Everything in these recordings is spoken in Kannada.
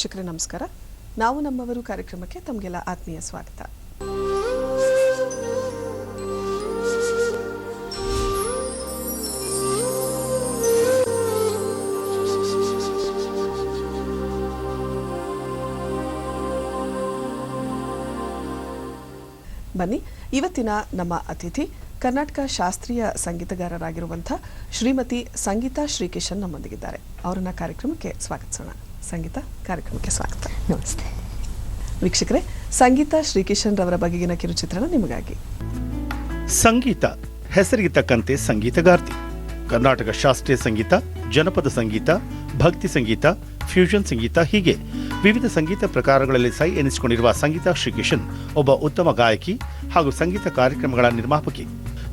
ವೀಕ್ಷಕರೇ ನಮಸ್ಕಾರ. ನಾವು ನಮ್ಮವರು ಕಾರ್ಯಕ್ರಮಕ್ಕೆ ತಮಗೆಲ್ಲ ಆತ್ಮೀಯ ಸ್ವಾಗತ. ಬನ್ನಿ, ಇವತ್ತಿನ ನಮ್ಮ ಅತಿಥಿ ಕರ್ನಾಟಕ ಶಾಸ್ತ್ರೀಯ ಸಂಗೀತಗಾರರಾಗಿರುವಂಥ ಶ್ರೀಮತಿ ಸಂಗೀತಾ ಶ್ರೀಕಿಶನ್ ನಮ್ಮೊಂದಿಗಿದ್ದಾರೆ. ಅವರನ್ನ ಕಾರ್ಯಕ್ರಮಕ್ಕೆ ಸ್ವಾಗತಿಸೋಣ. ಸಂಗೀತಾ, ಕಾರ್ಯಕ್ರಮಕ್ಕೆ ಸ್ವಾಗತ. ನಮಸ್ತೆ ವೀಕ್ಷಕರೇ, ಸಂಗೀತಾ ಶ್ರೀಕಿಶನ್ ರವರ ಬಗೆಗಿನ ಕಿರುಚಿತ್ರಣ ನಿಮಗಾಗಿ. ಸಂಗೀತ ಹೆಸರಿಗೆ ತಕ್ಕಂತೆ ಸಂಗೀತಗಾರ್ತಿ. ಕರ್ನಾಟಕ ಶಾಸ್ತ್ರೀಯ ಸಂಗೀತ, ಜನಪದ ಸಂಗೀತ, ಭಕ್ತಿ ಸಂಗೀತ, ಫ್ಯೂಷನ್ ಸಂಗೀತ ಹೀಗೆ ವಿವಿಧ ಸಂಗೀತ ಪ್ರಕಾರಗಳಲ್ಲಿ ಸೈ ಎನಿಸಿಕೊಂಡಿರುವ ಸಂಗೀತಾ ಶ್ರೀಕಿಶನ್ ಒಬ್ಬ ಉತ್ತಮ ಗಾಯಕಿ ಹಾಗೂ ಸಂಗೀತ ಕಾರ್ಯಕ್ರಮಗಳ ನಿರ್ಮಾಪಕಿ.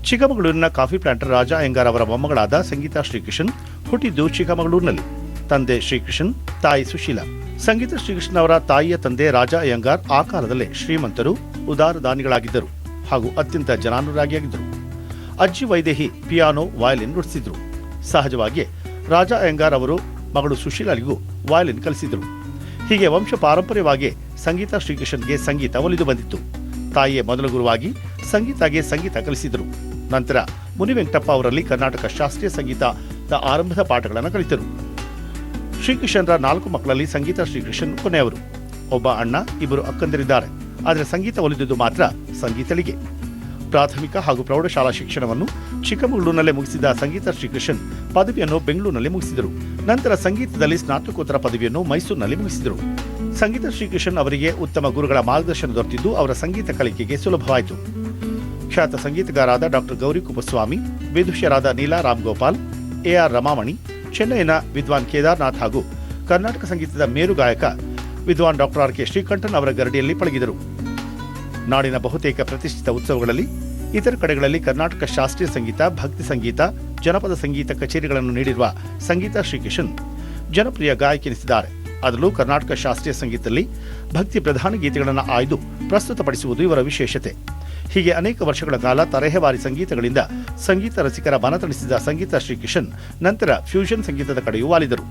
ಚಿಕ್ಕಮಗಳೂರಿನ ಕಾಫಿ ಪ್ಲಾಂಟರ್ ರಾಜ ಅಯ್ಯಂಗಾರ್ ಅವರ ಮೊಮ್ಮಗಳಾದ ಸಂಗೀತಾ ಶ್ರೀಕಿಶನ್ ಹುಟ್ಟಿದ್ದು ಚಿಕ್ಕಮಗಳೂರಿನಲ್ಲಿ. ತಂದೆ ಶ್ರೀಕಿಶನ್, ತಾಯಿ ಸುಶೀಲಾ. ಸಂಗೀತಾ ಶ್ರೀಕಿಶನ್ ಅವರ ತಾಯಿಯ ತಂದೆ ರಾಜ ಅಯ್ಯಂಗಾರ್ ಆ ಕಾಲದಲ್ಲೇ ಶ್ರೀಮಂತರು, ಉದಾರ ದಾನಿಗಳಾಗಿದ್ದರು ಹಾಗೂ ಅತ್ಯಂತ ಜನಾನುರಾಗಿಯಾಗಿದ್ದರು. ಅಜ್ಜಿ ವೈದೇಹಿ ಪಿಯಾನೋ, ವಯಲಿನ್ ನುಡಿಸಿದ್ರು. ಸಹಜವಾಗಿಯೇ ರಾಜ ಅಯ್ಯಂಗಾರ್ ಅವರು ಮಗಳು ಸುಶೀಲಾಳಿಗೂ ವಯಲಿನ್ ಕಲಿಸಿದರು. ಹೀಗೆ ವಂಶ ಪಾರಂಪರ್ಯವಾಗಿ ಸಂಗೀತಾ ಶ್ರೀಕಿಶನ್ಗೆ ಸಂಗೀತ ಒಲಿದು ಬಂದಿತ್ತು. ತಾಯಿಯೇ ಮೊದಲ ಗುರುವಾಗಿ ಸಂಗೀತಾಗೆ ಸಂಗೀತ ಕಲಿಸಿದರು. ನಂತರ ಮುನಿವೆಂಕಟಪ್ಪ ಅವರಲ್ಲಿ ಕರ್ನಾಟಕ ಶಾಸ್ತ್ರೀಯ ಸಂಗೀತದ ಆರಂಭದ ಪಾಠಗಳನ್ನು ಕಲಿತರು. ಶ್ರೀಕಿಶನ್ರ 4 ಮಕ್ಕಳಲ್ಲಿ ಸಂಗೀತಾ ಶ್ರೀಕಿಶನ್ ಕೊನೆಯವರು. ಒಬ್ಬ ಅಣ್ಣ, 2 ಅಕ್ಕಂದಿರಿದ್ದಾರೆ. ಆದರೆ ಸಂಗೀತ ಒಲಿದುದು ಮಾತ್ರ ಸಂಗೀತಳಿಗೆ. ಪ್ರಾಥಮಿಕ ಹಾಗೂ ಪ್ರೌಢಶಾಲಾ ಶಿಕ್ಷಣವನ್ನು ಚಿಕ್ಕಮಗಳೂರಿನಲ್ಲೇ ಮುಗಿಸಿದ ಸಂಗೀತಾ ಶ್ರೀಕಿಶನ್ ಪದವಿಯನ್ನು ಬೆಂಗಳೂರಿನಲ್ಲಿ ಮುಗಿಸಿದರು. ನಂತರ ಸಂಗೀತದಲ್ಲಿ ಸ್ನಾತಕೋತ್ತರ ಪದವಿಯನ್ನು ಮೈಸೂರಿನಲ್ಲಿ ಮುಗಿಸಿದರು. ಸಂಗೀತಾ ಶ್ರೀಕಿಶನ್ ಅವರಿಗೆ ಉತ್ತಮ ಗುರುಗಳ ಮಾರ್ಗದರ್ಶನ ದೊರೆತಿದ್ದು ಅವರ ಸಂಗೀತ ಕಲಿಕೆಗೆ ಸುಲಭವಾಯಿತು. ಖ್ಯಾತ ಸಂಗೀತಗಾರಾದ ಡಾಕ್ಟರ್ ಗೌರಿ ಕುಪ್ಪಸ್ವಾಮಿ, ವಿದುಷಿಯರಾದ ನೀಲಾ ರಾಮ್ಗೋಪಾಲ್, ಎಆರ್ ರಮಾಮಣಿ, ಚೆನ್ನೈನ ವಿದ್ವಾನ್ ಕೇದಾರ್ನಾಥ್ ಹಾಗೂ ಕರ್ನಾಟಕ ಸಂಗೀತದ ಮೇರು ಗಾಯಕ ವಿದ್ವಾನ್ ಡಾಕ್ಟರ್ ಆರ್ ಕೆ ಶ್ರೀಕಂಠನ್ ಅವರ ಗರಡಿಯಲ್ಲಿ ಪಳಗಿದರು. ನಾಡಿನ ಬಹುತೇಕ ಪ್ರತಿಷ್ಠಿತ ಉತ್ಸವಗಳಲ್ಲಿ, ಇತರ ಕಡೆಗಳಲ್ಲಿ ಕರ್ನಾಟಕ ಶಾಸ್ತ್ರೀಯ ಸಂಗೀತ, ಭಕ್ತಿ ಸಂಗೀತ, ಜನಪದ ಸಂಗೀತ ಕಚೇರಿಗಳನ್ನು ನೀಡಿರುವ ಸಂಗೀತಾ ಶ್ರೀಕಿಶನ್ ಜನಪ್ರಿಯ ಗಾಯಕಿ ಎನಿಸಿದ್ದಾರೆ. ಅದರಲ್ಲೂ ಕರ್ನಾಟಕ ಶಾಸ್ತ್ರೀಯ ಸಂಗೀತದಲ್ಲಿ ಭಕ್ತಿ ಪ್ರಧಾನ ಗೀತೆಗಳನ್ನು ಆಯ್ದು ಪ್ರಸ್ತುತಪಡಿಸುವುದು ಇವರ ವಿಶೇಷತೆ. ಹೀಗೆ ಅನೇಕ ವರ್ಷಗಳ ಕಾಲ ತರಹೇವಾರಿ ಸಂಗೀತಗಳಿಂದ ಸಂಗೀತ ರಸಿಕರ ಮನತಣಿಸಿದ ಸಂಗೀತಾ ಶ್ರೀಕಿಶನ್ ನಂತರ ಫ್ಯೂಷನ್ ಸಂಗೀತದ ಕಡೆಯೂ ವಾಲಿದರು.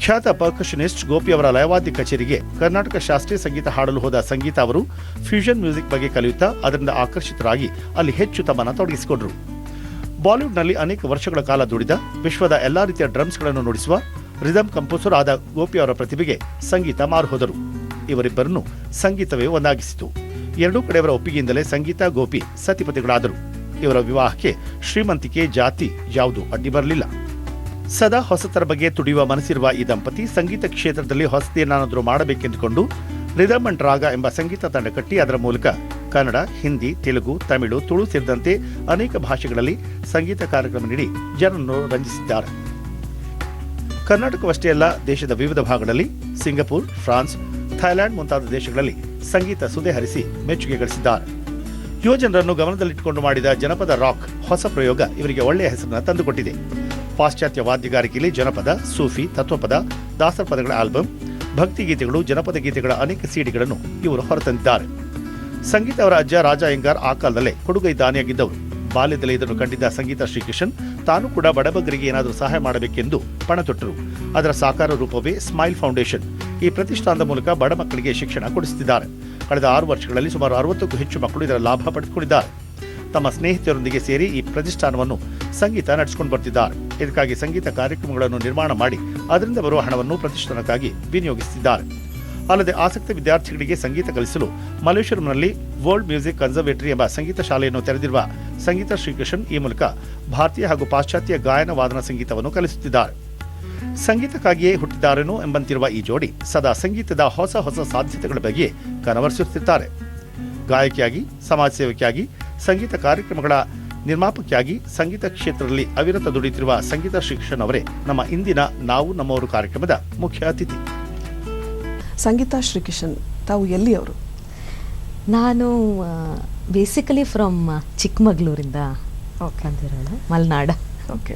ಖ್ಯಾತ ಪರ್ಕಷನಿಸ್ಟ್ ಗೋಪಿ ಅವರ ಲಯವಾದ್ಯ ಕಚೇರಿಗೆ ಕರ್ನಾಟಕ ಶಾಸ್ತ್ರೀಯ ಸಂಗೀತ ಹಾಡಲು ಹೋದ ಸಂಗೀತ ಅವರು ಫ್ಯೂಷನ್ ಮ್ಯೂಸಿಕ್ ಬಗ್ಗೆ ಕಲಿಯುತ್ತಾ ಅದರಿಂದ ಆಕರ್ಷಿತರಾಗಿ ಅಲ್ಲಿ ಹೆಚ್ಚು ತಮ್ಮನ್ನು ತೊಡಗಿಸಿಕೊಂಡರು. ಬಾಲಿವುಡ್ನಲ್ಲಿ ಅನೇಕ ವರ್ಷಗಳ ಕಾಲ ದುಡಿದ, ವಿಶ್ವದ ಎಲ್ಲಾ ರೀತಿಯ ಡ್ರಮ್ಸ್ಗಳನ್ನು ನುಡಿಸುವ ರಿದಮ್ ಕಂಪೋಸರ್ ಆದ ಗೋಪಿ ಅವರ ಪ್ರತಿಭೆಗೆ ಸಂಗೀತ ಮಾರು ಹೋದರು. ಇವರಿಬ್ಬರನ್ನು ಸಂಗೀತವೇ ಒಂದಾಗಿಸಿತು. ಎರಡೂ ಕಡೆಯವರ ಒಪ್ಪಿಗೆಯಿಂದಲೇ ಸಂಗೀತ, ಗೋಪಿ ಸತಿಪತಿಗಳಾದರು. ಇವರ ವಿವಾಹಕ್ಕೆ ಶ್ರೀಮಂತಿಕೆ, ಜಾತಿ ಯಾವುದೂ ಅಡ್ಡಿ ಬರಲಿಲ್ಲ. ಸದಾ ಹೊಸತರ ಬಗ್ಗೆ ತುಡಿಯುವ ಮನಸ್ಸಿರುವ ಈ ದಂಪತಿ ಸಂಗೀತ ಕ್ಷೇತ್ರದಲ್ಲಿ ಹೊಸದೇನಾದರೂ ಮಾಡಬೇಕೆಂದುಕೊಂಡು ರಿದಮ್ ಅಂಡ್ ರಾಗ ಎಂಬ ಸಂಗೀತ ತಂಡ ಕಟ್ಟಿ ಅದರ ಮೂಲಕ ಕನ್ನಡ, ಹಿಂದಿ, ತೆಲುಗು, ತಮಿಳು, ತುಳು ಸೇರಿದಂತೆ ಅನೇಕ ಭಾಷೆಗಳಲ್ಲಿ ಸಂಗೀತ ಕಾರ್ಯಕ್ರಮ ನೀಡಿ ಜನರನ್ನು ರಂಜಿಸಿದ್ದಾರೆ. ಕರ್ನಾಟಕವಷ್ಟೇ ಅಲ್ಲ, ದೇಶದ ವಿವಿಧ ಭಾಗಗಳಲ್ಲಿ ಸಿಂಗಪೂರ್, ಫ್ರಾನ್ಸ್, ಥೈಲ್ಯಾಂಡ್ ಮುಂತಾದ ದೇಶಗಳಲ್ಲಿ ಸಂಗೀತ ಸುದೆ ಹರಿಸಿ ಮೆಚ್ಚುಗೆ ಗಳಿಸಿದ್ದಾರೆ. ಯುವಜನರನ್ನು ಗಮನದಲ್ಲಿಟ್ಟುಕೊಂಡು ಮಾಡಿದ ಜನಪದ ರಾಕ್ ಹೊಸ ಪ್ರಯೋಗ ಇವರಿಗೆ ಒಳ್ಳೆಯ ಹೆಸರನ್ನು ತಂದುಕೊಟ್ಟಿದೆ. ಪಾಶ್ಚಾತ್ಯ ವಾದ್ಯಗಾರಿಕೆಯಲ್ಲಿ ಜನಪದ, ಸೂಫಿ, ತತ್ವಪದ, ದಾಸರ ಪದಗಳ ಆಲ್ಬಮ್, ಭಕ್ತಿ ಗೀತೆಗಳು, ಜನಪದ ಗೀತೆಗಳ ಅನೇಕ ಸಿಡಿಗಳನ್ನು ಇವರು ಹೊರತಂದಿದ್ದಾರೆ. ಸಂಗೀತ ಅವರ ಅಜ್ಜ ರಾಜ ಅಯ್ಯಂಗಾರ್ ಆ ಕಾಲದಲ್ಲೇ ಕೊಡುಗೈ ದಾನಿಯಾಗಿದ್ದವರು. ಬಾಲ್ಯದಲ್ಲಿ ಇದನ್ನು ಕಂಡಿದ್ದ ಸಂಗೀತಾ ಶ್ರೀಕಿಶನ್ ತಾನು ಕೂಡ ಬಡಬಗ್ಗರಿಗೆ ಏನಾದರೂ ಸಹಾಯ ಮಾಡಬೇಕೆಂದು ಪಣ ತೊಟ್ಟರು. ಅದರ ಸಾಕಾರ ರೂಪವೇ ಸ್ಮೈಲ್ ಫೌಂಡೇಶನ್. ಈ ಪ್ರತಿಷ್ಠಾನದ ಮೂಲಕ ಬಡ ಮಕ್ಕಳಿಗೆ ಶಿಕ್ಷಣ ಕೊಡಿಸುತ್ತಿದ್ದಾರೆ. ಕಳೆದ 6 ವರ್ಷಗಳಲ್ಲಿ ಸುಮಾರು 60ಕ್ಕೂ ಹೆಚ್ಚು ಮಕ್ಕಳು ಇದರ ಲಾಭ ಪಡೆದುಕೊಂಡಿದ್ದಾರೆ. ತಮ್ಮ ಸ್ನೇಹಿತರೊಂದಿಗೆ ಸೇರಿ ಈ ಪ್ರತಿಷ್ಠಾನವನ್ನು ಸಂಗೀತ ನಡೆಸಿಕೊಂಡು ಬರ್ತಿದ್ದಾರೆ. ಇದಕ್ಕಾಗಿ ಸಂಗೀತ ಕಾರ್ಯಕ್ರಮಗಳನ್ನು ನಿರ್ಮಾಣ ಮಾಡಿ ಅದರಿಂದ ಬರುವ ಹಣವನ್ನು ಪ್ರತಿಷ್ಠಾನಕ್ಕಾಗಿ ವಿನಿಯೋಗಿಸುತ್ತಿದ್ದಾರೆ. ಅಲ್ಲದೆ ಆಸಕ್ತ ವಿದ್ಯಾರ್ಥಿಗಳಿಗೆ ಸಂಗೀತ ಕಲಿಸಲು ಮಲ್ಲೇಶ್ವರಂನಲ್ಲಿ ವರ್ಲ್ಡ್ ಮ್ಯೂಸಿಕ್ ಕನ್ಸರ್ವೇಟರಿ ಎಂಬ ಸಂಗೀತ ಶಾಲೆಯನ್ನು ತೆರೆದಿರುವ ಸಂಗೀತಾ ಶ್ರೀಕಿಶನ್ ಈ ಮೂಲಕ ಭಾರತೀಯ ಹಾಗೂ ಪಾಶ್ಚಾತ್ಯ ಗಾಯನ ವಾದನ ಸಂಗೀತವನ್ನು ಕಲಿಸುತ್ತಿದ್ದಾರೆ. ಸಂಗೀತಕ್ಕಾಗಿಯೇ ಹುಟ್ಟಿದ್ದಾರೇನೋ ಎಂಬಂತಿರುವ ಈ ಜೋಡಿ ಸದಾ ಸಂಗೀತದ ಹೊಸ ಹೊಸ ಸಾಧ್ಯತೆಗಳ ಬಗ್ಗೆ ಕನವರಿಸುತ್ತಿದ್ದಾರೆ. ಗಾಯಕಿಯಾಗಿ, ಸಮಾಜ ಸೇವಕಿಯಾಗಿ, ಸಂಗೀತ ಕಾರ್ಯಕ್ರಮಗಳ ನಿರ್ಮಾಪಕಿಯಾಗಿ ಸಂಗೀತ ಕ್ಷೇತ್ರದಲ್ಲಿ ಅವಿರತ ದುಡಿಯುತ್ತಿರುವ ಸಂಗೀತಾ ಶ್ರೀಕಿಶನ್ ಅವರೇ ನಮ್ಮ ಇಂದಿನ ನಾವು ನಮ್ಮವರು ಕಾರ್ಯಕ್ರಮದ ಮುಖ್ಯ ಅತಿಥಿ. ಸಂಗೀತಾ ಶ್ರೀಕಿಶನ್, ತಾವು ಎಲ್ಲಿಯವರು? ನಾನು ಬೇಸಿಕಲಿ ಫ್ರಮ್ ಚಿಕ್ಕಮಗಳೂರಿಂದ ಬಂದಿರೋದು, ಮಲೆನಾಡ.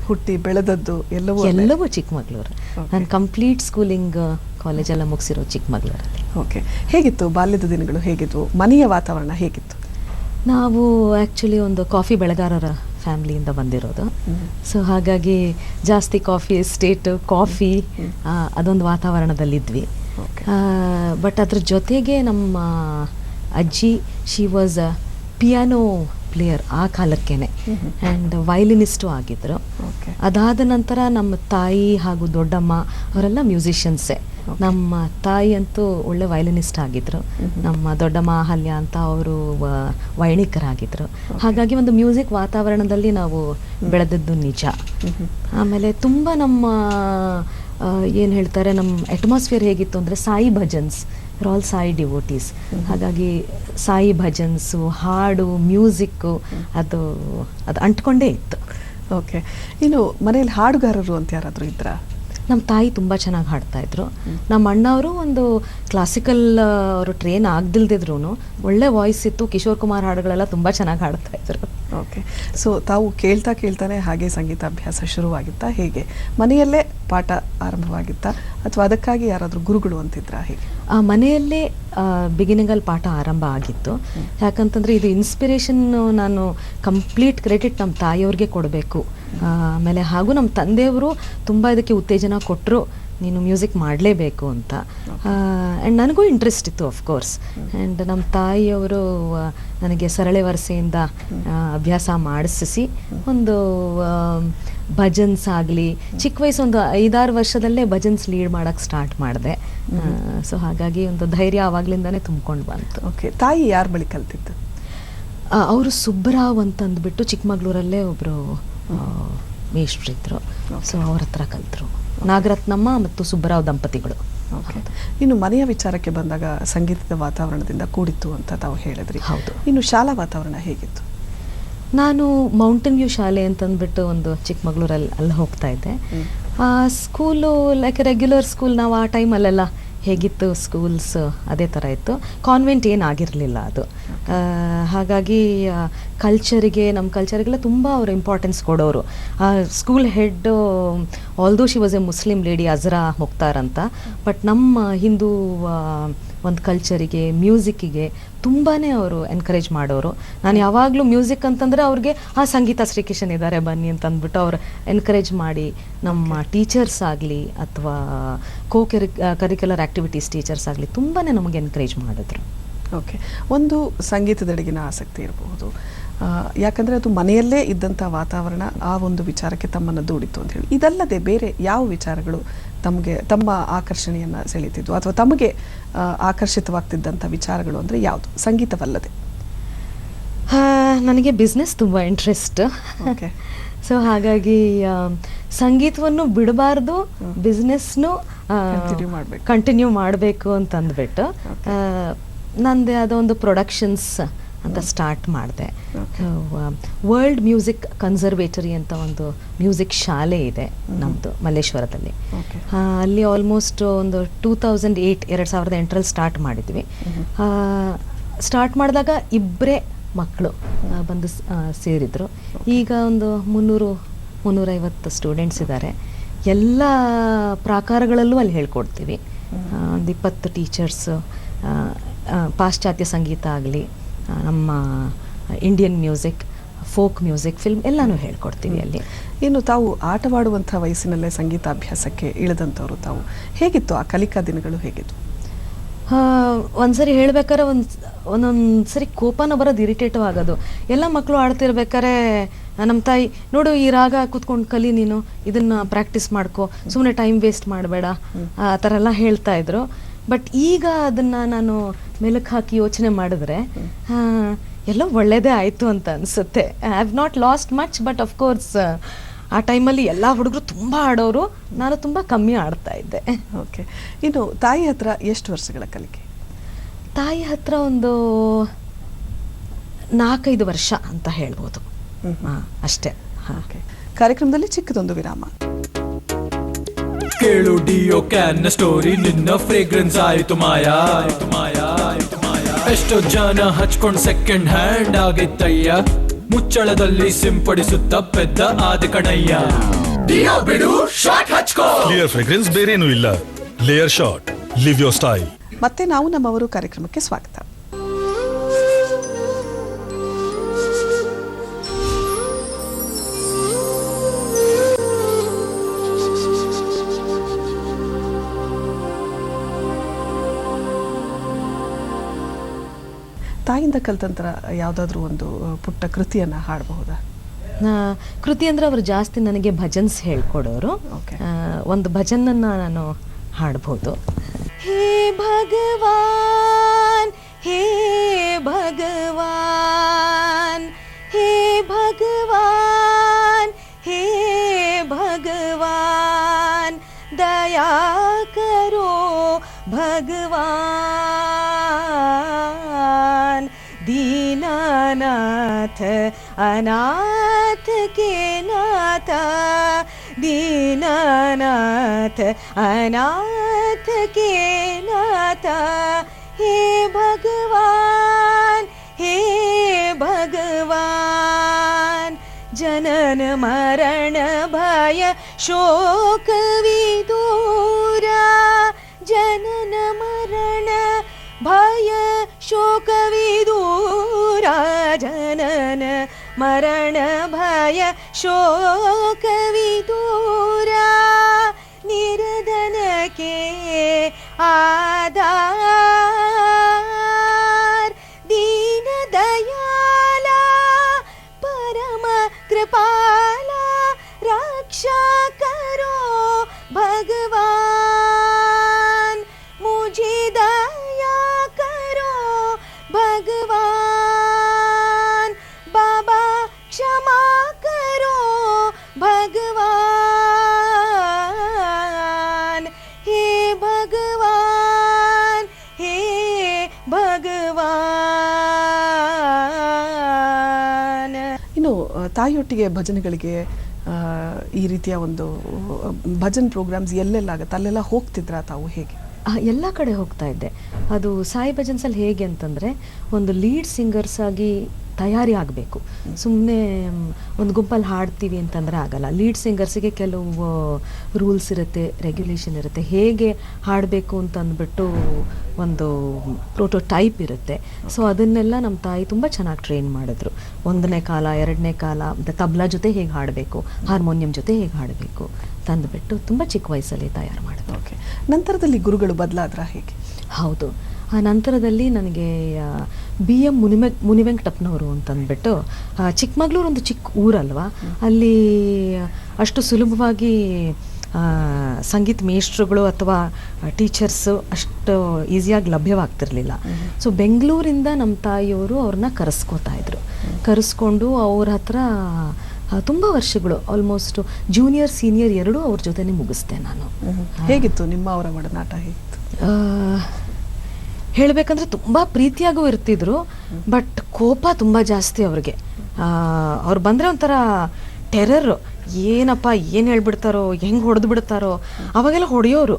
ಹುಟ್ಟಿ ಬೆಳೆದದ್ದು ಎಲ್ಲವೂ ಚಿಕ್ಕಮಗಳೂರು. ನಾನು ಕಂಪ್ಲೀಟ್ ಸ್ಕೂಲಿಂಗ್, ಕಾಲೇಜೆಲ್ಲ ಮುಗಿಸಿರೋ ಚಿಕ್ಕಮಗಳೂರಲ್ಲಿ. ಓಕೆ, ಹೇಗಿತ್ತು ಬಾಲ್ಯದ ದಿನಗಳು? ಹೇಗಿತ್ತು ಮನೆಯ ವಾತಾವರಣ? ಹೇಗಿತ್ತು? ನಾವು ಆ್ಯಕ್ಚುಲಿ ಒಂದು ಕಾಫಿ ಬೆಳೆಗಾರರ ಫ್ಯಾಮಿಲಿಯಿಂದ ಬಂದಿರೋದು. ಸೊ ಹಾಗಾಗಿ ಜಾಸ್ತಿ ಕಾಫಿ ಎಸ್ಟೇಟ್, ಕಾಫಿ ಅದೊಂದು ವಾತಾವರಣದಲ್ಲಿದ್ವಿ. Okay. ಬಟ್ ಅದ್ರ ಜೊತೆಗೆ ನಮ್ಮ ಅಜ್ಜಿ she was a piano player ಆ ಕಾಲಕ್ಕೇನೆ, ಆ್ಯಂಡ್ ವಯಲಿನಿಸ್ಟು ಆಗಿದ್ರು. ಓಕೆ. ಅದಾದ ನಂತರ ನಮ್ಮ ತಾಯಿ ಹಾಗೂ ದೊಡ್ಡಮ್ಮ ಅವರೆಲ್ಲ ಮ್ಯೂಸಿಷಿಯನ್ಸೇ. ನಮ್ಮ ತಾಯಿ ಅಂತೂ ಒಳ್ಳೆ ವಯಲಿನಿಸ್ಟ್ ಆಗಿದ್ರು. ನಮ್ಮ ದೊಡ್ಡಮ್ಮ ಅಹಲ್ಯ ಅಂತ ಅವರು ವೈಣಿಕರಾಗಿದ್ರು. ಹಾಗಾಗಿ ಒಂದು ಮ್ಯೂಸಿಕ್ ವಾತಾವರಣದಲ್ಲಿ ನಾವು ಬೆಳೆದದ್ದು ನಿಜ. ಆಮೇಲೆ ತುಂಬ ನಮ್ಮ ಏನು ಹೇಳ್ತಾರೆ, ನಮ್ಮ ಅಟ್ಮಾಸ್ಫಿಯರ್ ಹೇಗಿತ್ತು ಅಂದರೆ ಸಾಯಿ ಭಜನ್ಸ್, ಆಲ್ ಸಾಯಿ ಡಿವೋಟೀಸ್. ಹಾಗಾಗಿ ಸಾಯಿ ಭಜನ್ಸು, ಹಾಡು, ಮ್ಯೂಸಿಕ್ಕು ಅದು ಅಂಟ್ಕೊಂಡೇ ಇತ್ತು. ಓಕೆ. ಇನ್ನು ಮನೆಯಲ್ಲಿ ಹಾಡುಗಾರರು ಅಂತ ಯಾರಾದರೂ ಇದ್ರಾ? ನಮ್ಮ ತಾಯಿ ತುಂಬ ಚೆನ್ನಾಗಿ ಹಾಡ್ತಾಯಿದ್ರು. ನಮ್ಮ ಅಣ್ಣವರು ಒಂದು ಕ್ಲಾಸಿಕಲ್ ಅವರು ಟ್ರೈನ್ ಆಗದಿಲ್ದಿದ್ರು ಒಳ್ಳೆ ವಾಯ್ಸ್ ಇತ್ತು. ಕಿಶೋರ್ ಕುಮಾರ್ ಹಾಡುಗಳೆಲ್ಲ ತುಂಬ ಚೆನ್ನಾಗಿ ಹಾಡ್ತಾಯಿದ್ರು. ಓಕೆ. ಸೊ ತಾವು ಕೇಳ್ತಾ ಕೇಳ್ತಾನೆ ಹಾಗೆ ಸಂಗೀತ ಅಭ್ಯಾಸ ಶುರುವಾಗಿತ್ತಾ? ಹೇಗೆ ಮನೆಯಲ್ಲೇ ಪಾಠ ಆರಂಭವಾಗಿತ್ತಾ ಅಥವಾ ಅದಕ್ಕಾಗಿ ಯಾರಾದರೂ ಗುರುಗಳು ಅಂತಿದ್ರಾ? ಹೇಗೆ? ಮನೆಯಲ್ಲೇ ಬಿಗಿನಿಂಗಲ್ಲಿ ಪಾಠ ಆರಂಭ ಆಗಿತ್ತು. ಯಾಕಂತಂದರೆ ಇದು ಇನ್ಸ್ಪಿರೇಷನ್ ನಾನು ಕಂಪ್ಲೀಟ್ ಕ್ರೆಡಿಟ್ ನಮ್ಮ ತಾಯಿಯವ್ರಿಗೆ ಕೊಡಬೇಕು. ಆಮೇಲೆ ಹಾಗೂ ನಮ್ಮ ತಂದೆಯವರು ತುಂಬ ಇದಕ್ಕೆ ಉತ್ತೇಜನ ಕೊಟ್ಟರು, ನೀನು ಮ್ಯೂಸಿಕ್ ಮಾಡಲೇಬೇಕು ಅಂತ. ಆ್ಯಂಡ್ ನನಗೂ ಇಂಟ್ರೆಸ್ಟ್ ಇತ್ತು ಅಫ್ಕೋರ್ಸ್. ಆ್ಯಂಡ್ ನಮ್ಮ ತಾಯಿಯವರು ನನಗೆ ಸರಳೆ ವರಸೆಯಿಂದ ಅಭ್ಯಾಸ ಮಾಡಿಸಿ ಒಂದು ಭಜನ್ಸ್ ಆಗಲಿ, ಚಿಕ್ಕ ವಯಸ್ಸು ಒಂದು 5-6 ವರ್ಷದಲ್ಲೇ ಭಜನ್ಸ್ ಲೀಡ್ ಮಾಡೋಕ್ಕೆ ಸ್ಟಾರ್ಟ್ ಮಾಡಿದೆ. ಸೊ ಹಾಗಾಗಿ ಒಂದು ಧೈರ್ಯ ಆವಾಗಲಿಂದನೇ ತುಂಬ್ಕೊಂಡು ಬಂತು. ಓಕೆ. ತಾಯಿ ಯಾರ ಬಳಿ ಕಲ್ತಿದ್ದು? ಅವರು ಸುಬ್ಬರಾವ್ ಅಂತಂದ್ಬಿಟ್ಟು ಚಿಕ್ಕಮಗಳೂರಲ್ಲೇ ಒಬ್ಬರು ಮೇಷ್ಟ್ರಿದ್ರು. ಸೊ ಅವ್ರ ಹತ್ರ ಕಲ್ತರು. ನಾಗರತ್ನಮ್ಮ ಮತ್ತು ಸುಬ್ಬರಾವ್ ದಂಪತಿಗಳು. ಓಕೆ. ಇನ್ನು ಮನೆಯ ವಿಚಾರಕ್ಕೆ ಬಂದಾಗ ಸಂಗೀತದ ವಾತಾವರಣದಿಂದ ಕೂಡಿತ್ತು ಅಂತ ತಾವು ಹೇಳಿದ್ರಿ. ಹೌದು. ಇನ್ನು ಶಾಲಾ ವಾತಾವರಣ ಹೇಗಿತ್ತು? ನಾನು ಮೌಂಟೇನ್ ವ್ಯೂ ಶಾಲೆ ಅಂತಂದ್ಬಿಟ್ಟು ಒಂದು ಚಿಕ್ಕಮಗಳೂರಲ್ಲಿ ಅಲ್ಲಿ ಹೋಗ್ತಾ ಇದ್ದೆ. School like regular school. ನಾವು ಆ ಟೈಮಲ್ಲೆಲ್ಲ ಹೇಗಿತ್ತು ಸ್ಕೂಲ್ಸ್ ಅದೇ ಥರ ಇತ್ತು. ಕಾನ್ವೆಂಟ್ ಏನಾಗಿರಲಿಲ್ಲ ಅದು. ಹಾಗಾಗಿ ಕಲ್ಚರಿಗೆ, ನಮ್ಮ ಕಲ್ಚರಿಗೆಲ್ಲ ತುಂಬ ಅವರು ಇಂಪಾರ್ಟೆನ್ಸ್ ಕೊಡೋರು. School head although she was a Muslim lady, Azra Mukhtar ಅಂತ. ಬಟ್ ನಮ್ಮ ಹಿಂದೂ ಒಂದು ಕಲ್ಚರಿಗೆ, ಮ್ಯೂಸಿಕ್ಕಿಗೆ ತುಂಬಾ ಅವರು ಎನ್ಕರೇಜ್ ಮಾಡೋರು. ನಾನು ಯಾವಾಗಲೂ ಮ್ಯೂಸಿಕ್ ಅಂತಂದರೆ ಅವ್ರಿಗೆ ಸಂಗೀತ ಶ್ರೀಕಿಶನ್ ಇದ್ದಾರೆ ಬನ್ನಿ ಅಂತ ಅಂದ್ಬಿಟ್ಟು ಅವ್ರು ಎನ್ಕರೇಜ್ ಮಾಡಿ, ನಮ್ಮ ಟೀಚರ್ಸ್ ಆಗಲಿ ಅಥವಾ ಕರಿಕ್ಯುಲರ್ ಆ್ಯಕ್ಟಿವಿಟೀಸ್ ಟೀಚರ್ಸ್ ಆಗಲಿ ತುಂಬಾ ನಮಗೆ ಎನ್ಕರೇಜ್ ಮಾಡಿದ್ರು. ಓಕೆ. ಒಂದು ಸಂಗೀತದೆಡೆಗಿನ ಆಸಕ್ತಿ ಇರಬಹುದು, ಯಾಕಂದರೆ ಅದು ಮನೆಯಲ್ಲೇ ಇದ್ದಂಥ ವಾತಾವರಣ ಆ ಒಂದು ವಿಚಾರಕ್ಕೆ ತಮ್ಮನ್ನು ದೂಡಿತು ಅಂತ ಹೇಳಿ. ಇದಲ್ಲದೆ ಬೇರೆ ಯಾವ ವಿಚಾರಗಳು ತಮ್ಮ ಆಕರ್ಷಣೆಯನ್ನು ಸೆಳೀತಿದ್ವು ಅಥವಾ ತಮಗೆ ಆಕರ್ಷಿತವಾಗ್ತಿದ್ದಂಥ ವಿಚಾರಗಳು ಅಂದರೆ ಯಾವುದು ಸಂಗೀತವಲ್ಲದೆ? ನನಗೆ ಬಿಸ್ನೆಸ್ ತುಂಬ ಇಂಟ್ರೆಸ್ಟ್. ಓಕೆ. ಸೊ ಹಾಗಾಗಿ ಸಂಗೀತವನ್ನು ಬಿಡಬಾರ್ದು, ಬಿಸ್ನೆಸ್ನು ಕಂಟಿನ್ಯೂ ಮಾಡಬೇಕು ಅಂತಂದ್ಬಿಟ್ಟು ನಂದೇ ಅದೊಂದು ಪ್ರೊಡಕ್ಷನ್ಸ್ ಅಂತ ಸ್ಟಾರ್ಟ್ ಮಾಡಿದೆ. ವರ್ಲ್ಡ್ ಮ್ಯೂಸಿಕ್ ಕನ್ಸರ್ವೇಟರಿ ಅಂತ ಒಂದು ಮ್ಯೂಸಿಕ್ ಶಾಲೆ ಇದೆ ನಮ್ಮದು ಮಲ್ಲೇಶ್ವರದಲ್ಲಿ. ಅಲ್ಲಿ ಆಲ್ಮೋಸ್ಟ್ ಒಂದು 2008 ಸ್ಟಾರ್ಟ್ ಮಾಡಿದ್ವಿ. ಸ್ಟಾರ್ಟ್ ಮಾಡಿದಾಗ 2 ಮಕ್ಕಳು ಬಂದು ಸೇರಿದರು. ಈಗ ಒಂದು 300-350 ಸ್ಟೂಡೆಂಟ್ಸ್ ಇದ್ದಾರೆ. ಎಲ್ಲ ಪ್ರಾಕಾರಗಳಲ್ಲೂ ಅಲ್ಲಿ ಹೇಳ್ಕೊಡ್ತೀವಿ. ಒಂದು 20 ಟೀಚರ್ಸು. ಪಾಶ್ಚಾತ್ಯ ಸಂಗೀತ ಆಗಲಿ, ನಮ್ಮ Indian music, folk music, film ಎಲ್ಲನೂ ಹೇಳ್ಕೊಡ್ತೀವಿ ಅಲ್ಲಿ. ಇನ್ನು ತಾವು ಆಟವಾಡುವಂಥ ವಯಸ್ಸಿನಲ್ಲೇ ಸಂಗೀತಾಭ್ಯಾಸಕ್ಕೆ ಇಳಿದಂಥವ್ರು ತಾವು. ಹೇಗಿತ್ತು ಆ ಕಲಿಕಾ ದಿನಗಳು? ಹೇಗಿತ್ತು? ಒಂದ್ಸರಿ ಹೇಳ್ಬೇಕಾದ್ರೆ ಒಂದೊಂದು ಸರಿ ಕೋಪನ ಬರೋದು, ಇರಿಟೇಟಿವ್ ಆಗೋದು. ಎಲ್ಲ ಮಕ್ಕಳು ಆಡ್ತಿರ್ಬೇಕಾರೆ ನಮ್ಮ ತಾಯಿ, ನೋಡು ಈ ರಾಗ ಕೂತ್ಕೊಂಡು ಕಲಿ, ನೀನು ಇದನ್ನು ಪ್ರಾಕ್ಟೀಸ್ ಮಾಡ್ಕೊ, ಸುಮ್ಮನೆ ಟೈಮ್ ವೇಸ್ಟ್ ಮಾಡಬೇಡ, ಆ ಥರ ಎಲ್ಲ ಹೇಳ್ತಾ ಇದ್ರು. ಬಟ್ ಈಗ ಅದನ್ನು ನಾನು ಮೆಲುಕು ಹಾಕಿ ಯೋಚನೆ ಮಾಡಿದ್ರೆ ಎಲ್ಲ ಒಳ್ಳೆಯದೇ ಆಯಿತು ಅಂತ ಅನಿಸುತ್ತೆ. I have not last much, but of course ಆ ಟೈಮಲ್ಲಿ ಎಲ್ಲ ಹುಡುಗರು ತುಂಬ ಆಡೋರು, ನಾನು ತುಂಬ ಕಮ್ಮಿ ಆಡ್ತಾ ಇದ್ದೆ. ಓಕೆ. ಇನ್ನು ತಾಯಿ ಹತ್ರ ಎಷ್ಟು ವರ್ಷಗಳ ಕಲಿಕೆ? ತಾಯಿ ಹತ್ರ ಒಂದು 4-5 ವರ್ಷ ಅಂತ ಹೇಳ್ಬೋದು. ಅಷ್ಟೇ. ಓಕೆ. ಕಾರ್ಯಕ್ರಮದಲ್ಲಿ ಚಿಕ್ಕದೊಂದು ವಿರಾಮ. ಕೇಳು ಡಿಯೋ ಕ್ಯಾನ್ ಸ್ಟೋರಿ, ನಿನ್ನ ಫ್ರೇಗ್ರೆನ್ಸ್ ಆಯ್ತು ಮಾಯಾ. ಎಷ್ಟೋ ಜನ ಹಚ್ಕೊಂಡ್ ಸೆಕೆಂಡ್ ಹ್ಯಾಂಡ್ ಆಗಿತ್ತಯ್ಯ, ಮುಚ್ಚಳದಲ್ಲಿ ಸಿಂಪಡಿಸುತ್ತ ಪೆದ್ದ ಆದ ಕಣಯ್ಯ. ಡಿಯೋ ಬಿಡು, ಶಾಟ್ ಹಚ್ಕೋ. ಕ್ಲಿಯರ್ ಫ್ರೇಗ್ರೆನ್ಸ್ ಬೇರೇನೂ ಇಲ್ಲ, layer shot, live your style. ಮತ್ತೆ ನಾವು ನಮ್ಮವರು ಕಾರ್ಯಕ್ರಮಕ್ಕೆ ಸ್ವಾಗತ. ತಾಯಿಯಿಂದ ಕಲ್ತಂತರ ಯಾವುದಾದ್ರೂ ಒಂದು ಪುಟ್ಟ ಕೃತಿಯನ್ನು ಹಾಡಬಹುದಾ? ಕೃತಿ ಅಂದರೆ ಅವರು ಜಾಸ್ತಿ ನನಗೆ ಭಜನ್ಸ್ ಹೇಳ್ಕೊಡೋರು. Okay. ಒಂದು ಭಜನನ್ನು ನಾನು ಹಾಡ್ಬೋದು. ಹೇ ಭಗವಾನ್, ಹೇ ಭಗವಾನ್, ಹೇ ಭಗವಾನ್, ಹೇ ಭಗವಾನ್, ದಯಾ ಕರೋ भगवान, दीनानाथ अनाथ के नाथा, दीनानाथ अनाथ के नाथा, हे भगवान, हे भगवान, जनन मरण भय शोक विदूरा, जनन मरण भय शोक विदूरा, जनन मरण भय शोक विदूरा, निर्धन के आधार, दीन दयाला परम कृपाला, रक्षा करो भगवान, मुझे दया करो भगवान, बाबा क्षमा करो भगवान, हे भगवान, हे भगवान. ಇನ್ನು ತಾಯಿಯೊಟ್ಟಿಗೆ ಭಜನೆಗಳಿಗೆ ಈ ರೀತಿಯ ಒಂದು ಭಜನ್ ಪ್ರೋಗ್ರಾಮ್ಸ್ ಎಲ್ಲೆಲ್ಲಾಗುತ್ತೆ ಅಲ್ಲೆಲ್ಲ ಹೋಗ್ತಿದ್ರಾ ತಾವು, ಹೇಗೆ? ಎಲ್ಲ ಕಡೆ ಹೋಗ್ತಾ ಇದ್ದೆ. ಅದು ಸಾಯಿ ಭಜನ್ಸಲ್ಲಿ ಹೇಗೆ ಅಂತಂದರೆ, ಒಂದು ಲೀಡ್ ಸಿಂಗರ್ಸ್ ಆಗಿ ತಯಾರಿ ಆಗಬೇಕು. ಸುಮ್ಮನೆ ಒಂದು ಗುಂಪಲ್ಲಿ ಹಾಡ್ತೀವಿ ಅಂತಂದರೆ ಆಗಲ್ಲ. ಲೀಡ್ ಸಿಂಗರ್ಸಿಗೆ ಕೆಲವು ರೂಲ್ಸ್ ಇರುತ್ತೆ, ರೆಗ್ಯುಲೇಷನ್ ಇರುತ್ತೆ, ಹೇಗೆ ಹಾಡಬೇಕು ಅಂತಂದ್ಬಿಟ್ಟು ಒಂದು ಪ್ರೋಟೋಟೈಪ್ ಇರುತ್ತೆ. ಸೊ ಅದನ್ನೆಲ್ಲ ನಮ್ಮ ತಾಯಿ ತುಂಬ ಚೆನ್ನಾಗಿ ಟ್ರೈನ್ ಮಾಡಿದ್ರು. 1ನೇ ಕಾಲ 2ನೇ ಕಾಲ ತಬ್ಲಾ ಜೊತೆ ಹೇಗೆ ಹಾಡಬೇಕು, ಹಾರ್ಮೋನಿಯಂ ಜೊತೆ ಹೇಗೆ ಹಾಡಬೇಕು ತಂದುಬಿಟ್ಟು ತುಂಬ ಚಿಕ್ಕ ವಯಸ್ಸಲ್ಲಿ ತಯಾರು ಮಾಡಿದ್ರು. ಓಕೆ. ನಂತರದಲ್ಲಿ ಗುರುಗಳು ಬದಲಾದ್ರ, ಹೇಗೆ? ಹೌದು. ಆ ನಂತರದಲ್ಲಿ ನನಗೆ BM ಮುನಿವೆಂಕಟಪ್ಪನವರು ಅಂತಂದ್ಬಿಟ್ಟು, ಚಿಕ್ಕಮಗಳೂರು ಒಂದು ಚಿಕ್ಕ ಊರಲ್ವಾ, ಅಲ್ಲಿ ಅಷ್ಟು ಸುಲಭವಾಗಿ ಸಂಗೀತ ಮೇಷ್ಟ್ರುಗಳು ಅಥವಾ ಟೀಚರ್ಸು ಅಷ್ಟು ಈಸಿಯಾಗಿ ಲಭ್ಯವಾಗ್ತಿರ್ಲಿಲ್ಲ. ಸೊ ಬೆಂಗಳೂರಿಂದ ನಮ್ಮ ತಾಯಿಯವರು ಅವ್ರನ್ನ ಕರೆಸ್ಕೋತಾ-ಇದ್ರು. ಕರೆಸ್ಕೊಂಡು ಅವ್ರ ಹತ್ರ ತುಂಬ ವರ್ಷಗಳು, ಆಲ್ಮೋಸ್ಟ್ ಜೂನಿಯರ್ ಸೀನಿಯರ್ ಎರಡೂ ಅವ್ರ ಜೊತೆನೇ ಮುಗಿಸ್ದೆ ನಾನು. ಹೇಗಿತ್ತು ನಿಮ್ಮ ಅವರ ಒಡನಾಟ, ಹೇಗಿತ್ತು? ಹೇಳಬೇಕಂದ್ರೆ ತುಂಬ ಪ್ರೀತಿಯಾಗೂ ಇರ್ತಿದ್ರು, ಬಟ್ ಕೋಪ ತುಂಬ ಜಾಸ್ತಿ ಅವ್ರಿಗೆ. ಅವ್ರು ಬಂದರೆ ಒಂಥರ ಟೆರರು, ಏನಪ್ಪ ಏನು ಹೇಳ್ಬಿಡ್ತಾರೋ, ಹೆಂಗೆ ಹೊಡೆದು ಬಿಡ್ತಾರೋ, ಅವಾಗೆಲ್ಲ ಹೊಡೆಯೋರು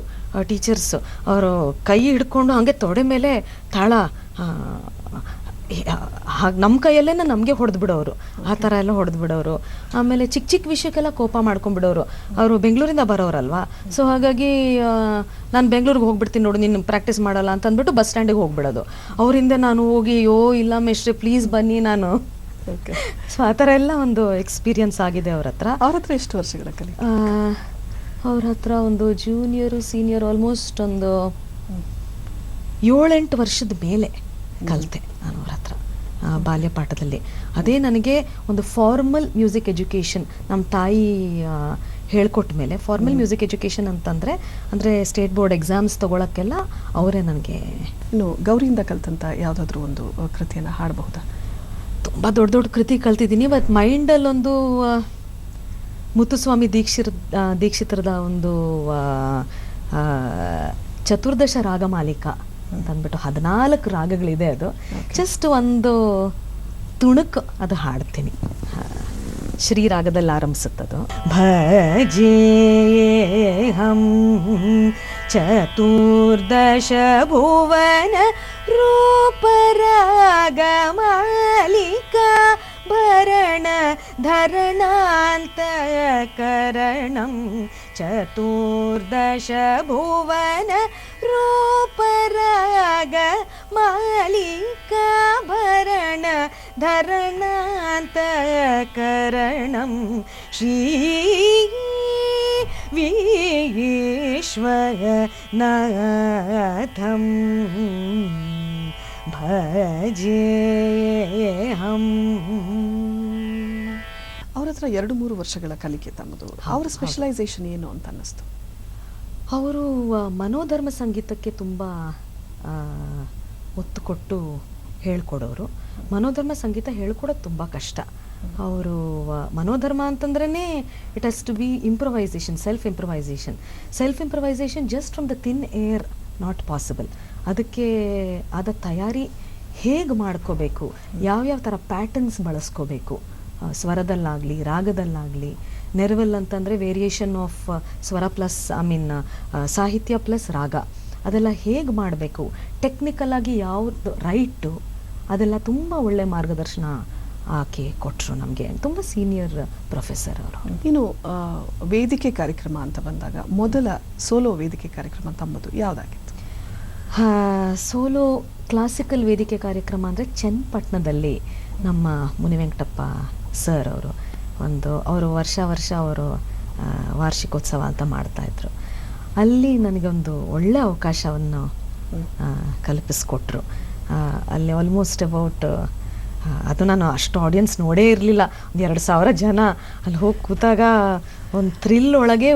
ಟೀಚರ್ಸು. ಅವರು ಕೈ ಹಿಡ್ಕೊಂಡು ಹಾಗೆ ತೊಡೆ ಮೇಲೆ ತಾಳ ಹಾಗೆ ನಮ್ಮ ಕೈಯಲ್ಲೇ ನಮಗೆ ಹೊಡೆದು ಬಿಡೋರು, ಆ ಥರ ಎಲ್ಲ ಹೊಡೆದು ಬಿಡೋರು. ಆಮೇಲೆ ಚಿಕ್ಕ ಚಿಕ್ಕ ವಿಷಯಕ್ಕೆಲ್ಲ ಕೋಪ ಮಾಡ್ಕೊಂಡ್ಬಿಡೋರು. ಅವರು ಬೆಂಗಳೂರಿಂದ ಬರೋರಲ್ವಾ, ಸೊ ಹಾಗಾಗಿ ನಾನು ಬೆಂಗಳೂರಿಗೆ ಹೋಗ್ಬಿಡ್ತೀನಿ ನೋಡು, ನೀನು ಪ್ರಾಕ್ಟೀಸ್ ಮಾಡಲ್ಲ ಅಂತ ಅಂದ್ಬಿಟ್ಟು ಬಸ್ ಸ್ಟ್ಯಾಂಡಿಗೆ ಹೋಗ್ಬಿಡೋದು. ಅವರಿಂದ ನಾನು ಹೋಗಿ, ಇಲ್ಲ ಮೇಷ್ಟ್ರೆ ಪ್ಲೀಸ್ ಬನ್ನಿ ನಾನು. ಸೊ ಆ ಥರ ಎಲ್ಲ ಒಂದು ಎಕ್ಸ್ಪೀರಿಯನ್ಸ್ ಆಗಿದೆ ಅವ್ರ ಹತ್ರ. ಅವ್ರ ಹತ್ರ ಎಷ್ಟು ವರ್ಷಗಳ ಕಲಿ? ಅವ್ರ ಹತ್ರ ಒಂದು ಜೂನಿಯರು ಸೀನಿಯರ್ ಆಲ್ಮೋಸ್ಟ್ ಒಂದು 7-8 ವರ್ಷದ ಮೇಲೆ ಕಲಿತೆ ನಾನು ಅವ್ರ ಹತ್ರ ಬಾಲ್ಯಪಾಠದಲ್ಲಿ. ಅದೇ ನನಗೆ ಒಂದು ಫಾರ್ಮಲ್ ಮ್ಯೂಸಿಕ್ ಎಜುಕೇಷನ್ ನಮ್ಮ ತಾಯಿ ಹೇಳ್ಕೊಟ್ಟ ಮೇಲೆ. ಫಾರ್ಮಲ್ ಮ್ಯೂಸಿಕ್ ಎಜುಕೇಷನ್ ಅಂತಂದರೆ ಅಂದರೆ ಸ್ಟೇಟ್ ಬೋರ್ಡ್ ಎಕ್ಸಾಮ್ಸ್ ತೊಗೊಳಕ್ಕೆಲ್ಲ ಅವರೇ ನನಗೆ. ಇನ್ನು ಗೌರಿಯಿಂದ ಕಲ್ತಂತ ಯಾವುದಾದ್ರೂ ಒಂದು ಕೃತಿಯನ್ನು ಹಾಡಬಹುದಾ? ತುಂಬ ದೊಡ್ಡ ದೊಡ್ಡ ಕೃತಿ ಕಲ್ತಿದ್ದೀನಿ, ಬಟ್ ಮೈಂಡಲ್ಲೊಂದು ಮುತ್ತುಸ್ವಾಮಿ ದೀಕ್ಷಿತರದ ಒಂದು ಚತುರ್ದಶ ರಾಗಮಾಲಿಕಾ ಅಂತಂದ್ಬಿಟ್ಟು 14 ರಾಗಗಳಿದೆ. ಅದು ಜಸ್ಟ್ ಒಂದು ತುಣುಕು ಅದು ಹಾಡ್ತೀನಿ. ಶ್ರೀರಾಗದಲ್ಲಿ ಆರಂಭಿಸುತ್ತದು. ಭಜೇ ಹಂ ಚತುರ್ದಶ ಭುವನ ರೂಪರಾಗ ಮಾಲಿಕಾ ಭರಣ ಧರಣಾಂತಕರಣಂ ಚತುರ್ದಶ ಭುವನ ರೂಪರಾಗ ಮಾಲಿಕಾ ಭರಣ ಧರಣಾಂತಕರಣಂ ಶ್ರೀ ವಿಶ್ವನಾಥಂ ಭಜೆ ಹಂ. ಅವ್ರ ಹತ್ರ 2-3 ವರ್ಷಗಳ ಕಲಿಕೆ ತಮ್ಮದು. ಅವರ ಸ್ಪೆಷಲೈಸೇಷನ್ ಏನು ಅಂತ ಅನ್ನಿಸ್ತು? ಅವರು ಮನೋಧರ್ಮ ಸಂಗೀತಕ್ಕೆ ತುಂಬ ಒತ್ತು ಕೊಟ್ಟು ಹೇಳ್ಕೊಡೋರು. ಮನೋಧರ್ಮ ಸಂಗೀತ ಹೇಳ್ಕೊಡೋದು ತುಂಬ ಕಷ್ಟ. ಅವರು ಮನೋಧರ್ಮ ಅಂತಂದ್ರೇ it has to be improvisation, self improvisation just from the thin air not possible. ಅದಕ್ಕೆ ಆದ ತಯಾರಿ ಹೇಗೆ ಮಾಡ್ಕೋಬೇಕು, ಯಾವ್ಯಾವ ಥರ ಪ್ಯಾಟರ್ನ್ಸ್ ಬಳಸ್ಕೋಬೇಕು, ಸ್ವರದಲ್ಲಾಗಲಿ ರಾಗದಲ್ಲಾಗಲಿ. ನೆರವಲ್ ಅಂತಂದರೆ ವೇರಿಯೇಷನ್ ಆಫ್ ಸ್ವರ ಪ್ಲಸ್ ಸಾಹಿತ್ಯ ಪ್ಲಸ್ ರಾಗ, ಅದೆಲ್ಲ ಹೇಗೆ ಮಾಡಬೇಕು, ಟೆಕ್ನಿಕಲಾಗಿ ಯಾವ್ದು ರೈಟು, ಅದೆಲ್ಲ ತುಂಬ ಒಳ್ಳೆ ಮಾರ್ಗದರ್ಶನ ಆಕೆ ಕೊಟ್ಟರು ನಮಗೆ. ತುಂಬ ಸೀನಿಯರ್ ಪ್ರೊಫೆಸರ್ ಅವರು. ಇನ್ನು ವೇದಿಕೆ ಕಾರ್ಯಕ್ರಮ ಅಂತ ಬಂದಾಗ ಮೊದಲ ಸೋಲೋ ವೇದಿಕೆ ಕಾರ್ಯಕ್ರಮ ತಮ್ಮದು ಯಾವುದಾಗಿತ್ತು? ಸೋಲೋ ಕ್ಲಾಸಿಕಲ್ ವೇದಿಕೆ ಕಾರ್ಯಕ್ರಮ ಅಂದರೆ ಚನ್ನಪಟ್ಟಣದಲ್ಲಿ ನಮ್ಮ ಮುನಿವೆಂಕಟಪ್ಪ ಸರ್ ಅವರು ವರ್ಷ ಅವರು ವಾರ್ಷಿಕೋತ್ಸವ ಅಂತ ಮಾಡ್ತಾಯಿದ್ರು. ಅಲ್ಲಿ ನನಗೊಂದು ಒಳ್ಳೆ ಅವಕಾಶವನ್ನು ಕಲ್ಪಿಸ್ಕೊಟ್ರು. ಅಲ್ಲಿ ಆಲ್ಮೋಸ್ಟ್ ಅಬೌಟ್ ಅದು ನಾನು ಅಷ್ಟು ಆಡಿಯನ್ಸ್ ನೋಡೇ ಇರಲಿಲ್ಲ, ಒಂದು 2,000 ಜನ. ಅಲ್ಲಿ ಹೋಗಿ ಕೂತಾಗ ಒಂದು ಥ್ರಿಲ್ ಒಳಗೆ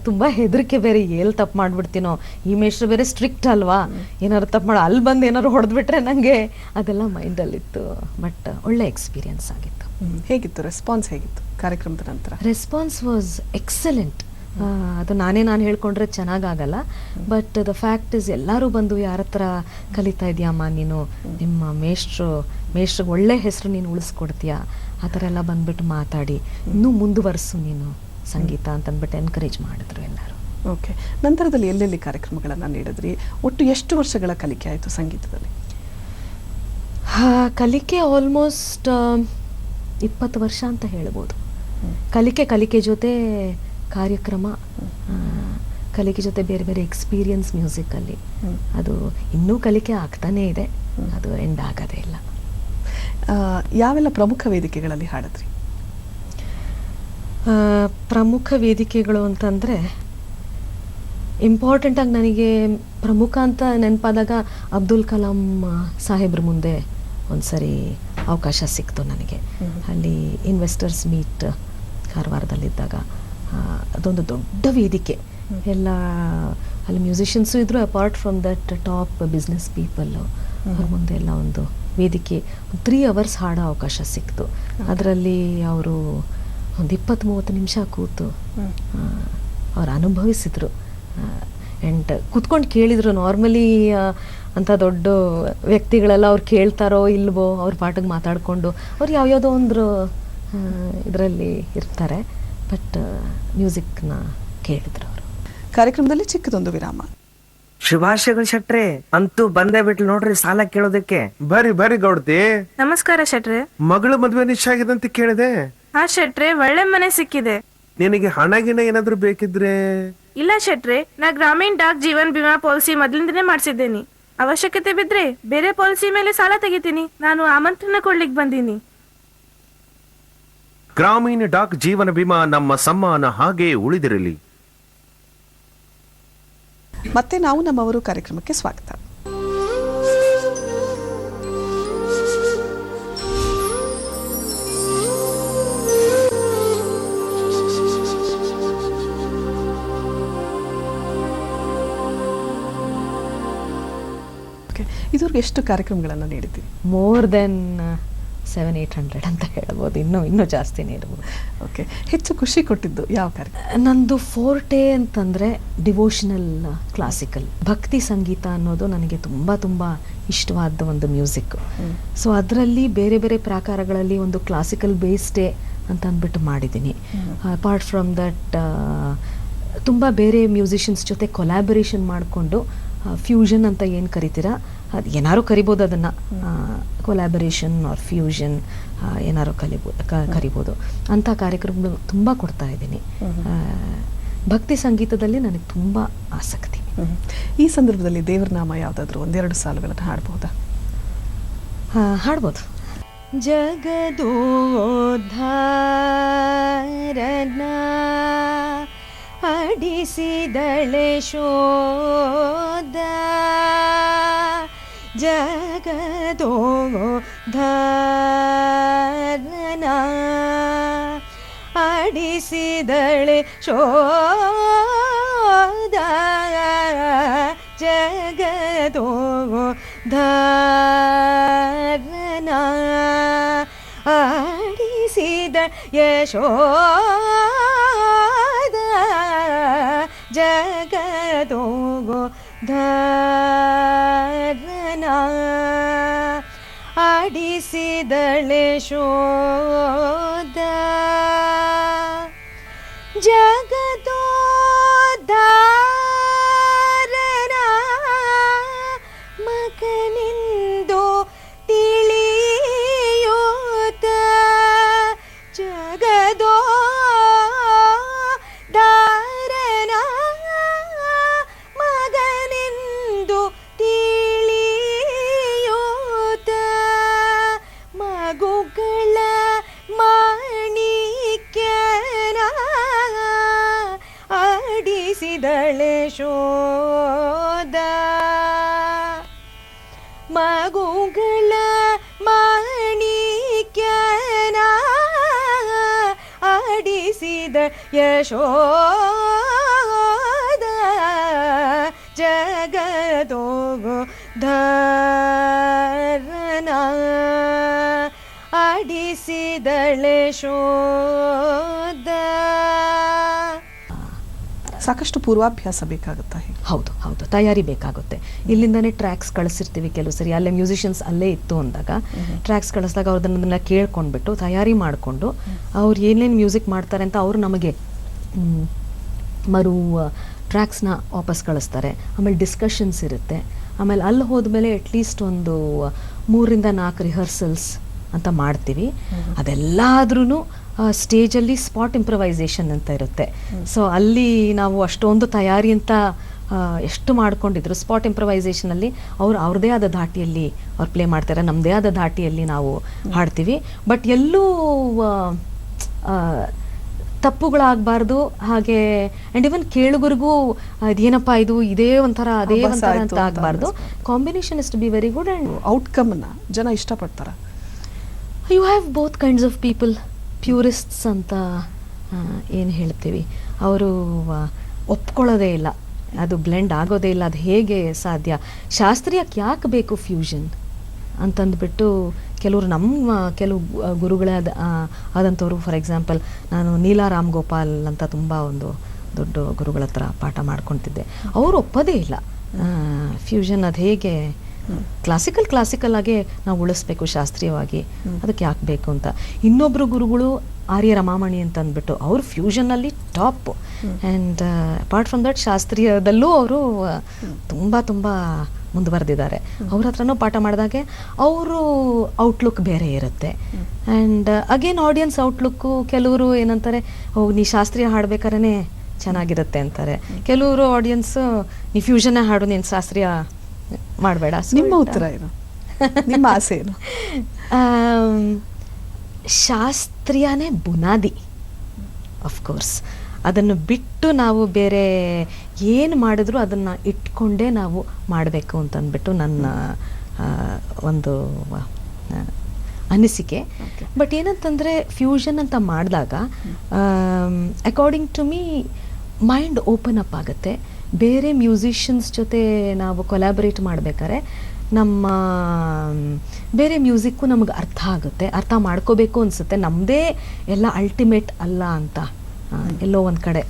ತುಂಬ ಹೆದರಿಕೆ. ಬೇರೆ ಎಲ್ಲಿ ತಪ್ಪು ಮಾಡಿಬಿಡ್ತೀನೋ, ಈ ಮೇಷ್ಟ್ರು ಬೇರೆ ಸ್ಟ್ರಿಕ್ಟ್ ಅಲ್ವಾ, ಏನಾದ್ರು ತಪ್ಪು ಮಾಡಿ ಅಲ್ಲಿ ಬಂದು ಏನಾದ್ರು ಹೊಡೆದ್ಬಿಟ್ರೆ ನನಗೆ ಅದೆಲ್ಲ ಮೈಂಡಲ್ಲಿತ್ತು. ಬಟ್ ಒಳ್ಳೆ ಎಕ್ಸ್ಪೀರಿಯನ್ಸ್ ಆಗಿತ್ತು. ಹೇಗಿತ್ತು ರೆಸ್ಪಾನ್ಸ್? ಹೇಗಿತ್ತು ಕಾರ್ಯಕ್ರಮದ ನಂತರ? Response was excellent. ಅದು ನಾನು ಹೇಳ್ಕೊಂಡ್ರೆ ಚೆನ್ನಾಗಾಗಲ್ಲ. ಬಟ್ ದ ಫ್ಯಾಕ್ಟ್ ಇಸ್ ಎಲ್ಲರೂ ಬಂದು ಯಾರ ಹತ್ರ ಕಲಿತಾ ಇದೆಯಮ್ಮ ನೀನು, ನಿಮ್ಮ ಮೇಷ್ಟ್ರಿಗೆ ಒಳ್ಳೆ ಹೆಸರು ನೀನು ಉಳಿಸ್ಕೊಡ್ತೀಯಾ, ಆ ಥರ ಎಲ್ಲ ಬಂದ್ಬಿಟ್ಟು ಮಾತಾಡಿ ಇನ್ನೂ ಮುಂದುವರಿಸು ನೀನು ಸಂಗೀತ ಅಂತಂದ್ಬಿಟ್ಟು ಎನ್ಕರೇಜ್ ಮಾಡಿದ್ರು ಎಲ್ಲರೂ. ಓಕೆ. ನಂತರದಲ್ಲಿ ಎಲ್ಲೆಲ್ಲಿ ಕಾರ್ಯಕ್ರಮಗಳನ್ನು ನೀಡಿದ್ರಿ? ಒಟ್ಟು ಎಷ್ಟು ವರ್ಷಗಳ ಕಲಿಕೆ ಆಯಿತು ಸಂಗೀತದಲ್ಲಿ? ಕಲಿಕೆ ಆಲ್ಮೋಸ್ಟ್ 20 ವರ್ಷ ಅಂತ ಹೇಳ್ಬೋದು. ಕಲಿಕೆ ಜೊತೆ ಕಾರ್ಯಕ್ರಮ, ಕಲಿಕೆ ಜೊತೆ ಬೇರೆ ಬೇರೆ ಎಕ್ಸ್ಪೀರಿಯನ್ಸ್ ಮ್ಯೂಸಿಕಲ್ಲಿ. ಅದು ಇನ್ನೂ ಕಲಿಕೆ ಆಗ್ತಾನೇ ಇದೆ, ಅದು ಎಂಡ್ ಆಗೋದೇ ಇಲ್ಲ. ಯಾವೆಲ್ಲ ಪ್ರಮುಖ ವೇದಿಕೆಗಳಲ್ಲಿ ಹಾಡಿದ್ರಿ? ಪ್ರಮುಖ ವೇದಿಕೆಗಳು ಅಂತಂದರೆ ಇಂಪಾರ್ಟೆಂಟಾಗಿ ನನಗೆ ಪ್ರಮುಖ ಅಂತ ನೆನಪಾದಾಗ ಅಬ್ದುಲ್ ಕಲಾಂ ಸಾಹೇಬ್ರ ಮುಂದೆ ಒಂದು ಸರಿ ಅವಕಾಶ ಸಿಕ್ತು ನನಗೆ. ಅಲ್ಲಿ ಇನ್ವೆಸ್ಟರ್ಸ್ ಮೀಟ್ ಕಾರವಾರದಲ್ಲಿದ್ದಾಗ ಅದೊಂದು ದೊಡ್ಡ ವೇದಿಕೆ, ಎಲ್ಲ ಅಲ್ಲಿ ಮ್ಯೂಸಿಷಿಯನ್ಸು ಇದ್ದರು, apart from that top business people. ಅವ್ರ ಮುಂದೆ ಎಲ್ಲ ಒಂದು ವೇದಿಕೆ 3 hours ಹಾಡೋ ಅವಕಾಶ ಸಿಕ್ತು. ಅದರಲ್ಲಿ ಅವರು ಒಂದು 20-30 ನಿಮಿಷ ಕೂತು ಅವ್ರು ಅನುಭವಿಸಿದರು. ಆ್ಯಂಡ್ ಕೂತ್ಕೊಂಡು ಕೇಳಿದರು. ನಾರ್ಮಲಿ ಅಂಥ ದೊಡ್ಡ ವ್ಯಕ್ತಿಗಳೆಲ್ಲ ಅವ್ರು ಕೇಳ್ತಾರೋ ಇಲ್ವೋ, ಅವ್ರ ಪಾಟಿಗೆ ಮಾತಾಡಿಕೊಂಡು ಅವ್ರು ಯಾವ್ಯಾವುದೋ ಒಂದು ಇದರಲ್ಲಿ ಇರ್ತಾರೆ. ಬಟ್ ಮ್ಯೂಸಿಕ್ನ ಕೇಳಿದ್ರು ಅವರು. ಕಾರ್ಯಕ್ರಮದಲ್ಲಿ ಚಿಕ್ಕದೊಂದು ವಿರಾಮ. ಶುಭಾಶಯಗಳು ಶೆಟ್ರೆ, ಅಂತೂ ಬಂದೇ ಬಿಟ್ಲು ನೋಡ್ರಿ ಸಾಲ ಕೇಳೋದಕ್ಕೆ. ಬರ್ರಿ ಗೌಡ್ತಿ. ನಮಸ್ಕಾರ ಶೆಟ್ರೆ. ಮಗಳು ಮದ್ವೆ ನಿಶ್ಚಯ ಆಗಿದೆ ಅಂತ ಕೇಳಿದೆ. ಹಾ ಶೆಟ್ರೆ, ಒಳ್ಳೆ ಮನೆ ಸಿಕ್ಕಿದೆ. ನಿನಗೆ ಹಣ ಗಿಣ ಏನಾದ್ರು ಬೇಕಿದ್ರೆ? ಇಲ್ಲ ಶೆಟ್ರೆ, ನಾ ಗ್ರಾಮೀಣ್ ಡಾಕ್ ಜೀವನ್ ಬಿಮಾ ಪಾಲಿಸಿ ಮೊದಲಿಂದನೇ ಮಾಡ್ಸಿದ್ದೇನೆ. ಅವಶ್ಯಕತೆ ಬಿದ್ರೆ ಬೇರೆ ಪಾಲಿಸಿ ಮೇಲೆ ಸಾಲ ತೆಗಿತೀನಿ. ನಾನು ಆಮಂತ್ರಣ ಕೊಡ್ಲಿಕ್ ಬಂದೀನಿ. ಗ್ರಾಮೀಣ ಡಾಕ್ ಜೀವನ ಬಿಮಾ ನಮ್ಮ ಸಮ್ಮಾನ ಹಾಗೆ ಉಳಿದಿರಲಿ. ಮತ್ತೆ ನಾವು ನಮ್ಮವರು ಕಾರ್ಯಕ್ರಮಕ್ಕೆ ಸ್ವಾಗತ. ಇದುವರೆಗೆ ಎಷ್ಟು ಕಾರ್ಯಕ್ರಮಗಳನ್ನು ನೀಡಿದ್ದೀವಿ? ಮೋರ್ ದೆನ್ 700-800 ಅಂತ ಹೇಳ್ಬೋದು. ಇನ್ನೂ ಜಾಸ್ತಿನೇ ಇರ್ಬೋದು. ಓಕೆ. ಹೆಚ್ಚು ಖುಷಿ ಕೊಟ್ಟಿದ್ದು ಯಾವ ಕಾರ್ಯಕ್ರಮ? ನಂದು ಫೋರ್ಟೆ ಅಂತಂದರೆ ಡಿವೋಷನಲ್ ಕ್ಲಾಸಿಕಲ್ ಭಕ್ತಿ ಸಂಗೀತ ಅನ್ನೋದು ನನಗೆ ತುಂಬ ಇಷ್ಟವಾದ ಒಂದು ಮ್ಯೂಸಿಕ್. ಸೊ ಅದರಲ್ಲಿ ಬೇರೆ ಬೇರೆ ಪ್ರಾಕಾರಗಳಲ್ಲಿ ಒಂದು ಕ್ಲಾಸಿಕಲ್ ಬೇಸ್ಡೇ ಅಂತ ಅಂದ್ಬಿಟ್ಟು ಮಾಡಿದ್ದೀನಿ. ಅಪಾರ್ಟ್ ಫ್ರಮ್ ದಟ್ ತುಂಬ ಬೇರೆ ಮ್ಯೂಸಿಷಿಯನ್ಸ್ ಜೊತೆ ಕೊಲ್ಯಾಬರೇಷನ್ ಮಾಡಿಕೊಂಡು ಫ್ಯೂಷನ್ ಅಂತ ಏನು ಕರಿತೀರಾ, ಅದು ಏನಾರು ಕರಿಬೋದು, ಅದನ್ನು ಕೊಲ್ಯಾಬರೇಷನ್ ಆರ್ ಫ್ಯೂಷನ್ ಏನಾರು ಕರಿಬೋದು ಅಂಥ ಕಾರ್ಯಕ್ರಮಗಳು ತುಂಬ ಕೊಡ್ತಾ ಇದ್ದೀನಿ. ಭಕ್ತಿ ಸಂಗೀತದಲ್ಲಿ ನನಗೆ ತುಂಬ ಆಸಕ್ತಿ. ಈ ಸಂದರ್ಭದಲ್ಲಿ ದೇವರ ನಾಮ ಯಾವುದಾದ್ರೂ 1-2 ಸಾಲುಗಳನ್ನು ಹಾಡಬಹುದಾ? ಹಾಡ್ಬೋದು. ಜಗದೋದ್ಧಾರನ ಪಡಿಸಿದಳೆ ಶೋಧ ಜಗದೋ ಧಾರನ ಆಡಿಸಿದಳೆ ಶೋಧ ಜಗದೋ ಧಾರನ ಆಡಿಸಿದ ಯಶೋದ ಜಗದೋ ಧಾರನ ಆಡಿಸಿದಳೆ ಶೋಧ ಜಗದೋದ್ಧಾರನ ಮಗನಿಂದು ತಿಳಿಯೂತ ಜಗದೋದ್ಧಾರನ ಮಗನಿಂದು ತಿಳಿಯೂತ ಮಗುಗಳ ಮಾಣಿಕ್ಯನ ಆಡಿಸಿದಳೆ ಶೋಧ ಮಗುಗಳ ಮಾಣಿಕ್ಯನ ಆಡಿಸಿದ ಯಶೋಧ ಜಗದೋ ಧಾರನ ಆಡಿಸಿದಳೆ ಶೋಧ. ಸಾಕಷ್ಟು ಪೂರ್ವಾಭ್ಯಾಸ ಬೇಕಾಗುತ್ತಾ? ಹೌದು ಹೌದು, ತಯಾರಿ ಬೇಕಾಗುತ್ತೆ. ಇಲ್ಲಿಂದನೇ ಟ್ರ್ಯಾಕ್ಸ್ ಕಳಿಸಿರ್ತೀವಿ ಕೆಲವು ಸರಿ, ಅಲ್ಲೇ ಮ್ಯೂಸಿಷಿಯನ್ಸ್ ಅಲ್ಲೇ ಇತ್ತು ಅಂದಾಗ ಟ್ರ್ಯಾಕ್ಸ್ ಕಳಿಸಿದಾಗ ಅವ್ರದನ್ನೆಲ್ಲ ಕೇಳ್ಕೊಂಡ್ಬಿಟ್ಟು ತಯಾರಿ ಮಾಡಿಕೊಂಡು ಅವ್ರು ಏನೇನು ಮ್ಯೂಸಿಕ್ ಮಾಡ್ತಾರೆ ಅಂತ ಅವರು ನಮಗೆ ಮರು ಟ್ರ್ಯಾಕ್ಸ್ನ ವಾಪಸ್ ಕಳಿಸ್ತಾರೆ. ಆಮೇಲೆ ಡಿಸ್ಕಷನ್ಸ್ ಇರುತ್ತೆ. ಆಮೇಲೆ ಅಲ್ಲಿ ಹೋದ್ಮೇಲೆ ಅಟ್ಲೀಸ್ಟ್ ಒಂದು 3 ರಿಂದ 4 ರಿಹರ್ಸಲ್ಸ್ ಅಂತ ಮಾಡ್ತೀವಿ. ಅದೆಲ್ಲಾದ್ರೂ ಸ್ಟೇಜಲ್ಲಿ ಸ್ಪಾಟ್ ಇಂಪ್ರವೈಸೇಷನ್ ಅಂತ ಇರುತ್ತೆ. ಸೊ ಅಲ್ಲಿ ನಾವು ಅಷ್ಟೊಂದು ತಯಾರಿ ಅಂತ ಎಷ್ಟು ಮಾಡ್ಕೊಂಡಿದ್ರು, ಸ್ಪಾಟ್ ಇಂಪ್ರವೈಸೇಷನಲ್ಲಿ ಅವ್ರದ್ದೇ ಆದ ಧಾಟಿಯಲ್ಲಿ ಅವ್ರು ಪ್ಲೇ ಮಾಡ್ತಾರೆ, ನಮ್ಮದೇ ಆದ ಧಾಟಿಯಲ್ಲಿ ನಾವು ಹಾಡ್ತೀವಿ. ಬಟ್ ಎಲ್ಲೂ ತಪ್ಪುಗಳಾಗಬಾರ್ದು. ಹಾಗೆ ಆ್ಯಂಡ್ ಇವನ್ ಕೇಳುಗರಿಗೂ ಇದೇನಪ್ಪ ಇದು ಇದೇ ಒಂಥರ ಅದೇ ಒಂಥರ ಅಂತ ಆಗಬಾರ್ದು. Combination is to be very good. And ಔಟ್ಕಮ್ನ ಜನ ಇಷ್ಟಪಡ್ತಾರೆ. You have both kinds of people. Purists ಅಂತ ಏನು ಹೇಳ್ತೀವಿ, ಅವರು ಒಪ್ಕೊಳ್ಳೋದೇ ಇಲ್ಲ, ಅದು ಬ್ಲೆಂಡ್ ಆಗೋದೇ ಇಲ್ಲ, ಅದು ಹೇಗೆ ಸಾಧ್ಯ, ಶಾಸ್ತ್ರೀಯಕ್ಕೆ ಯಾಕೆ ಬೇಕು ಫ್ಯೂಷನ್ ಅಂತಂದ್ಬಿಟ್ಟು ಕೆಲವು ಗುರುಗಳೇ ಆದಂಥವ್ರು. ಫಾರ್ ಎಕ್ಸಾಂಪಲ್ ನಾನು ನೀಲಾ ರಾಮ್ ಗೋಪಾಲ್ ಅಂತ ತುಂಬ ಒಂದು ದೊಡ್ಡ ಗುರುಗಳ ಹತ್ರ ಪಾಠ ಮಾಡ್ಕೊತಿದ್ದೆ. ಅವರು ಒಪ್ಪೋದೇ ಇಲ್ಲ ಫ್ಯೂಷನ್ ಅದು ಹೇಗೆ ಕ್ಲಾಸಿಕಲ್ ಆಗಿ ನಾವು ಉಳಿಸ್ಬೇಕು ಶಾಸ್ತ್ರೀಯವಾಗಿ, ಅದಕ್ಕೆ ಯಾಕೆ ಬೇಕು ಅಂತ. ಇನ್ನೊಬ್ಬರು ಗುರುಗಳು ಆರ್ಯ ರಮಾಮಣಿ ಅಂತ ಅಂದ್ಬಿಟ್ಟು ಅವರು ಫ್ಯೂಷನ್ನಲ್ಲಿ top. And apart from that ಶಾಸ್ತ್ರೀಯದಲ್ಲೂ ಅವರು ತುಂಬ ಮುಂದುವರೆದಿದ್ದಾರೆ. ಅವ್ರ ಹತ್ರನೂ ಪಾಠ ಮಾಡಿದಾಗೆ ಅವರು ಔಟ್ಲುಕ್ ಬೇರೆ ಇರುತ್ತೆ. ಆ್ಯಂಡ್ ಅಗೇನ್ ಆಡಿಯನ್ಸ್ ಔಟ್ಲುಕ್ಕು ಕೆಲವರು ಏನಂತಾರೆ, ನೀ ಶಾಸ್ತ್ರೀಯ ಹಾಡ್ಬೇಕಾದ್ರೆ ಚೆನ್ನಾಗಿರುತ್ತೆ ಅಂತಾರೆ. ಕೆಲವರು ಆಡಿಯನ್ಸ್ ನೀ ಫ್ಯೂಷನ್ನೇ ಹಾಡು, ನೀನು ಶಾಸ್ತ್ರೀಯ ಮಾಡಬೇಡ. ನಿಮ್ಮ ಉತ್ತರ ಏನು? ನಿಮ್ಮ ಆಸೆ ಏನು? ಶಾಸ್ತ್ರೀಯನೇ ಬುನಾದಿ ಅಫ್ಕೋರ್ಸ್. ಅದನ್ನು ಬಿಟ್ಟು ನಾವು ಬೇರೆ ಏನು ಮಾಡಿದ್ರು ಅದನ್ನು ಇಟ್ಕೊಂಡೇ ನಾವು ಮಾಡಬೇಕು ಅಂತಂದ್ಬಿಟ್ಟು ನನ್ನ ಒಂದು ಅನಿಸಿಕೆ. ಬಟ್ ಏನಂತಂದರೆ ಫ್ಯೂಷನ್ ಅಂತ ಮಾಡಿದಾಗ according to me mind open up ಆಗುತ್ತೆ. ಬೇರೆ ಮ್ಯೂಸಿಷಿಯನ್ಸ್ ಜೊತೆ ನಾವು ಕೊಲ್ಯಾಬರೇಟ್ ಮಾಡಬೇಕಾದ್ರೆ ನಮ್ಮ ಬೇರೆ ಮ್ಯೂಸಿಕ್ಕು ನಮಗೆ ಅರ್ಥ ಆಗುತ್ತೆ, ಅರ್ಥ ಮಾಡ್ಕೋಬೇಕು ಅನಿಸುತ್ತೆ. ನಮ್ಮದೇ ಎಲ್ಲ ಅಲ್ಟಿಮೇಟ್ ಅಲ್ಲ ಅಂತ ಎಲ್ಲೋ ಒಂದು ಕಡೆ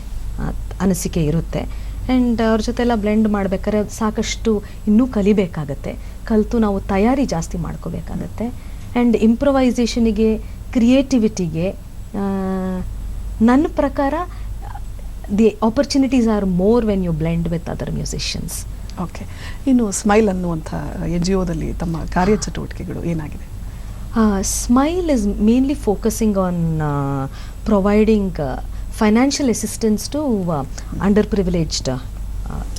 ಅನಿಸಿಕೆ ಇರುತ್ತೆ. ಆ್ಯಂಡ್ ಅವ್ರ ಜೊತೆ ಎಲ್ಲ ಬ್ಲೆಂಡ್ ಮಾಡಬೇಕಾದ್ರೆ ಸಾಕಷ್ಟು ಇನ್ನೂ ಕಲಿಬೇಕಾಗತ್ತೆ. ಕಲಿತು ನಾವು ತಯಾರಿ ಜಾಸ್ತಿ ಮಾಡ್ಕೋಬೇಕಾಗತ್ತೆ. ಆ್ಯಂಡ್ ಇಂಪ್ರೊವೈಸೇಷನಿಗೆ, ಕ್ರಿಯೇಟಿವಿಟಿಗೆ ನನ್ನ ಪ್ರಕಾರ the opportunities are more when you blend with other musicians. Okay. ಇನ್ನು ಸ್ಮೈಲ್ ಅನ್ನುವಂಥ NGOದಲ್ಲಿ ತಮ್ಮ ಕಾರ್ಯಚಟುವಟಿಕೆಗಳು ಏನಾಗಿದೆ? Smile is mainly focusing on providing financial assistance to underprivileged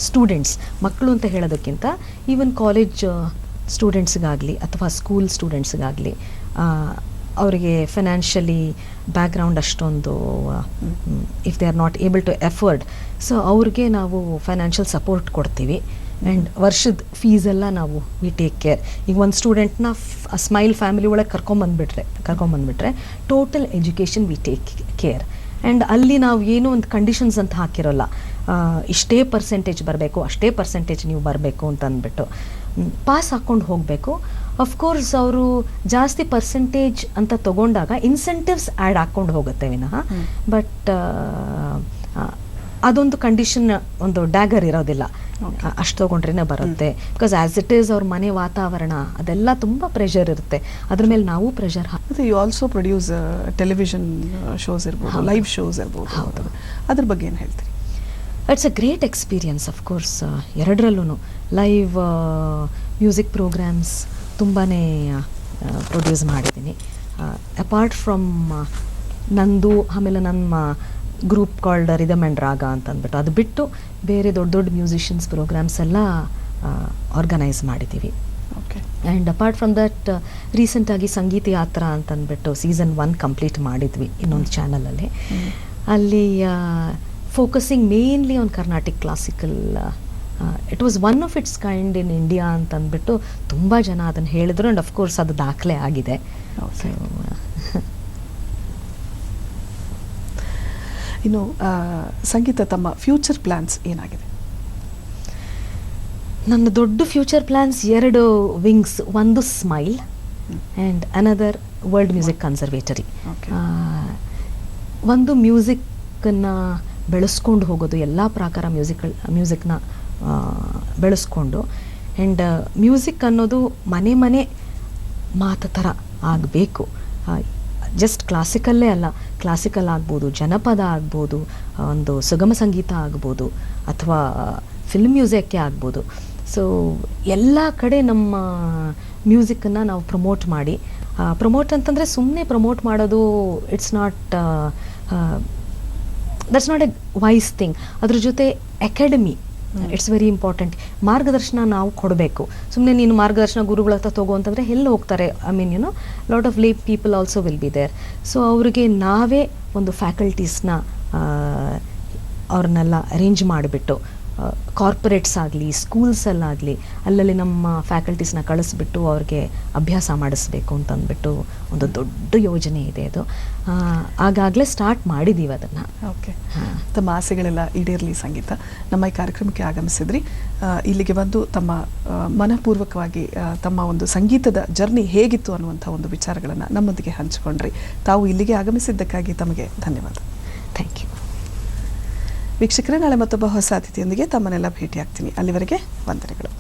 students. ಮಕ್ಕಳು ಅಂತ ಹೇಳೋದಕ್ಕಿಂತ ಈವನ್ ಕಾಲೇಜ್ ಸ್ಟೂಡೆಂಟ್ಸ್ಗಾಗಲಿ ಅಥವಾ ಸ್ಕೂಲ್ ಸ್ಟೂಡೆಂಟ್ಸ್ಗಾಗಲಿ ಅವರಿಗೆ ಫೈನಾನ್ಷಿಯಲಿ ಬ್ಯಾಕ್ಗ್ರೌಂಡ್ ಅಷ್ಟೊಂದು if they are not able to afford, so ಅವ್ರಿಗೆ ನಾವು ಫೈನಾನ್ಷಿಯಲ್ ಸಪೋರ್ಟ್ ಕೊಡ್ತೀವಿ. ಆ್ಯಂಡ್ ವರ್ಷದ ಫೀಸೆಲ್ಲ ನಾವು ವಿ ಟೇಕ್ ಕೇರ್. ಈಗ ಒಂದು ಸ್ಟೂಡೆಂಟ್ನ ಸ್ಮೈಲ್ ಫ್ಯಾಮಿಲಿ ಒಳಗೆ ಕರ್ಕೊಂಬಂದ್ಬಿಟ್ರೆ total education we take care. And ಅಲ್ಲಿ ನಾವು ಏನೋ ಒಂದು ಕಂಡೀಷನ್ಸ್ ಅಂತ ಹಾಕಿರೋಲ್ಲ, ಇಷ್ಟೇ ಪರ್ಸೆಂಟೇಜ್ ಬರಬೇಕು, ಅಷ್ಟೇ ಪರ್ಸೆಂಟೇಜ್ ನೀವು ಬರಬೇಕು ಅಂತ ಅಂದ್ಬಿಟ್ಟು ಪಾಸ್ ಹಾಕ್ಕೊಂಡು ಹೋಗಬೇಕು. ಅಫ್ಕೋರ್ಸ್ ಅವರು ಜಾಸ್ತಿ ಪರ್ಸೆಂಟೇಜ್ ಅಂತ ತಗೊಂಡಾಗ ಇನ್ಸೆಂಟಿವ್ಸ್ ಆ್ಯಡ್ ಹಾಕ್ಕೊಂಡು ಹೋಗುತ್ತೆ ವಿನಃ, ಬಟ್ ಅದೊಂದು ಕಂಡೀಷನ್, ಒಂದು ಡ್ಯಾಗರ್ ಇರೋದಿಲ್ಲ, ಅಷ್ಟು ತೊಗೊಂಡ್ರೆ ಬರುತ್ತೆ. ಬಿಕಾಸ್ ಆ್ಯಸ್ ಇಟ್ ಈಸ್ ಅವ್ರ ಮನೆ ವಾತಾವರಣ ಅದೆಲ್ಲ ತುಂಬ ಪ್ರೆಷರ್ ಇರುತ್ತೆ, ಅದ್ರ ಮೇಲೆ ನಾವು ಪ್ರೆಷರ್ ಮತ್ತು you also produce television shows ಇರ್ಬೋದು, ಲೈವ್ ಶೋಸ್ ಇರ್ಬೋದು, ಅದ್ರ ಬಗ್ಗೆ ಏನು ಹೇಳ್ತೀರಿ? It's a great experience. Of course ಎರಡರಲ್ಲೂ ಲೈವ್ ಮ್ಯೂಸಿಕ್ ಪ್ರೋಗ್ರಾಮ್ಸ್ ತುಂಬಾ ಪ್ರೊಡ್ಯೂಸ್ ಮಾಡಿದ್ದೀನಿ. ಅಪಾರ್ಟ್ ಫ್ರಮ್ ನಂದು, ಆಮೇಲೆ ನಮ್ಮ ಗ್ರೂಪ್ ಕಾಲ್ಡ್ ರಿದಮ್ ಆ್ಯಂಡ್ ರಾಗ ಅಂತ ಅಂದ್ಬಿಟ್ಟು, ಅದು ಬಿಟ್ಟು ಬೇರೆ ದೊಡ್ಡ ದೊಡ್ಡ ಮ್ಯೂಸಿಷಿಯನ್ಸ್ ಪ್ರೋಗ್ರಾಮ್ಸ್ ಎಲ್ಲ ಆರ್ಗನೈಸ್ ಮಾಡಿದ್ದೀವಿ. Okay. And apart from that ರೀಸೆಂಟಾಗಿ ಸಂಗೀತ ಯಾತ್ರಾ ಅಂತ ಅಂದ್ಬಿಟ್ಟು ಸೀಸನ್ 1 ಕಂಪ್ಲೀಟ್ ಮಾಡಿದ್ವಿ ಇನ್ನೊಂದು ಚಾನಲಲ್ಲಿ. ಅಲ್ಲಿ focusing mainly on Carnatic classical. It was one of it's kind in India ಅಂತ ಅಂದ್ಬಿಟ್ಟು ತುಂಬ ಜನ ಅದನ್ನು ಹೇಳಿದ್ರು. ಆ್ಯಂಡ್ ಅಫ್ಕೋರ್ಸ್ ಅದು ದಾಖಲೆ ಆಗಿದೆ. Okay. ಇನ್ನು ಸಂಗೀತ, ತಮ್ಮ ಫ್ಯೂಚರ್ ಪ್ಲ್ಯಾನ್ಸ್ ಏನಾಗಿದೆ? ನನ್ನ ದೊಡ್ಡ ಫ್ಯೂಚರ್ ಪ್ಲ್ಯಾನ್ಸ್ 2 ವಿಂಗ್ಸ್, ಒಂದು smile and another world music conservatory. ಒಂದು ಮ್ಯೂಸಿಕ್ಕನ್ನು ಬೆಳೆಸ್ಕೊಂಡು ಹೋಗೋದು, ಎಲ್ಲ ಪ್ರಕಾರ ಮ್ಯೂಸಿಕ್ನ ಬೆಳೆಸ್ಕೊಂಡು, ಆ್ಯಂಡ್ ಮ್ಯೂಸಿಕ್ ಅನ್ನೋದು ಮನೆ ಮನೆ ಮಾತು ಥರ ಆಗಬೇಕು. ಜಸ್ಟ್ ಕ್ಲಾಸಿಕಲ್ಲೇ ಅಲ್ಲ, ಕ್ಲಾಸಿಕಲ್ ಆಗ್ಬೋದು, ಜನಪದ ಆಗ್ಬೋದು, ಒಂದು ಸುಗಮ ಸಂಗೀತ ಆಗ್ಬೋದು, ಅಥವಾ ಫಿಲ್ಮ್ ಮ್ಯೂಸಿಕ್ಕೇ ಆಗ್ಬೋದು. ಸೊ ಎಲ್ಲ ಕಡೆ ನಮ್ಮ ಮ್ಯೂಸಿಕ್ಕನ್ನು ನಾವು ಪ್ರಮೋಟ್ ಮಾಡಿ, ಪ್ರಮೋಟ್ ಅಂತಂದರೆ ಸುಮ್ಮನೆ ಪ್ರಮೋಟ್ ಮಾಡೋದು that's not a wise thing. ಅದ್ರ ಜೊತೆ ಅಕಾಡೆಮಿ, ಇಟ್ಸ್ ವೆರಿ ಇಂಪಾರ್ಟೆಂಟ್. ಮಾರ್ಗದರ್ಶನ ನಾವು ಕೊಡಬೇಕು. ಸುಮ್ಮನೆ ನೀನು ಮಾರ್ಗದರ್ಶನ ಗುರುಗಳ ಹತ್ರ ತಗೋ ಅಂತಂದರೆ ಎಲ್ಲಿ ಹೋಗ್ತಾರೆ? I mean lot of lay people also will be there. So ಅವರಿಗೆ ನಾವೇ ಒಂದು ಫ್ಯಾಕಲ್ಟೀಸ್ನ ಅವ್ರನ್ನೆಲ್ಲ ಅರೇಂಜ್ ಮಾಡಿಬಿಟ್ಟು, ಕಾರ್ಪೊರೇಟ್ಸ್ ಆಗಲಿ, ಸ್ಕೂಲ್ಸಲ್ಲಾಗಲಿ ಅಲ್ಲಲ್ಲಿ ನಮ್ಮ ಫ್ಯಾಕಲ್ಟೀಸ್ನ ಕಳಿಸ್ಬಿಟ್ಟು ಅವ್ರಿಗೆ ಅಭ್ಯಾಸ ಮಾಡಿಸ್ಬೇಕು ಅಂತಂದ್ಬಿಟ್ಟು ಒಂದು ದೊಡ್ಡ ಯೋಜನೆ ಇದೆ. ಅದು ಆಗಾಗಲೇ ಸ್ಟಾರ್ಟ್ ಮಾಡಿದ್ದೀವಿ ಅದನ್ನು. ಓಕೆ. ತಮ್ಮ ಆಸೆಗಳೆಲ್ಲ ಈಡೇರಲಿ ಸಂಗೀತ. ನಮ್ಮ ಈ ಕಾರ್ಯಕ್ರಮಕ್ಕೆ ಆಗಮಿಸಿದ್ರಿ. ಇಲ್ಲಿಗೆ ಬಂದು ತಮ್ಮ ಮನಪೂರ್ವಕವಾಗಿ ತಮ್ಮ ಒಂದು ಸಂಗೀತದ ಜರ್ನಿ ಹೇಗಿತ್ತು ಅನ್ನುವಂಥ ಒಂದು ವಿಚಾರಗಳನ್ನು ನಮ್ಮೊಂದಿಗೆ ಹಂಚಿಕೊಂಡ್ರಿ. ತಾವು ಇಲ್ಲಿಗೆ ಆಗಮಿಸಿದ್ದಕ್ಕಾಗಿ ತಮಗೆ ಧನ್ಯವಾದ. Thank you. ವೀಕ್ಷಕರೇ, ನಾಳೆ ಮತ್ತೊಬ್ಬ ಹೊಸ ಅತಿಥಿಯೊಂದಿಗೆ ತಮ್ಮನ್ನೆಲ್ಲ ಭೇಟಿಯಾಗ್ತೀನಿ. ಅಲ್ಲಿವರೆಗೆ ವಂದನೆಗಳು.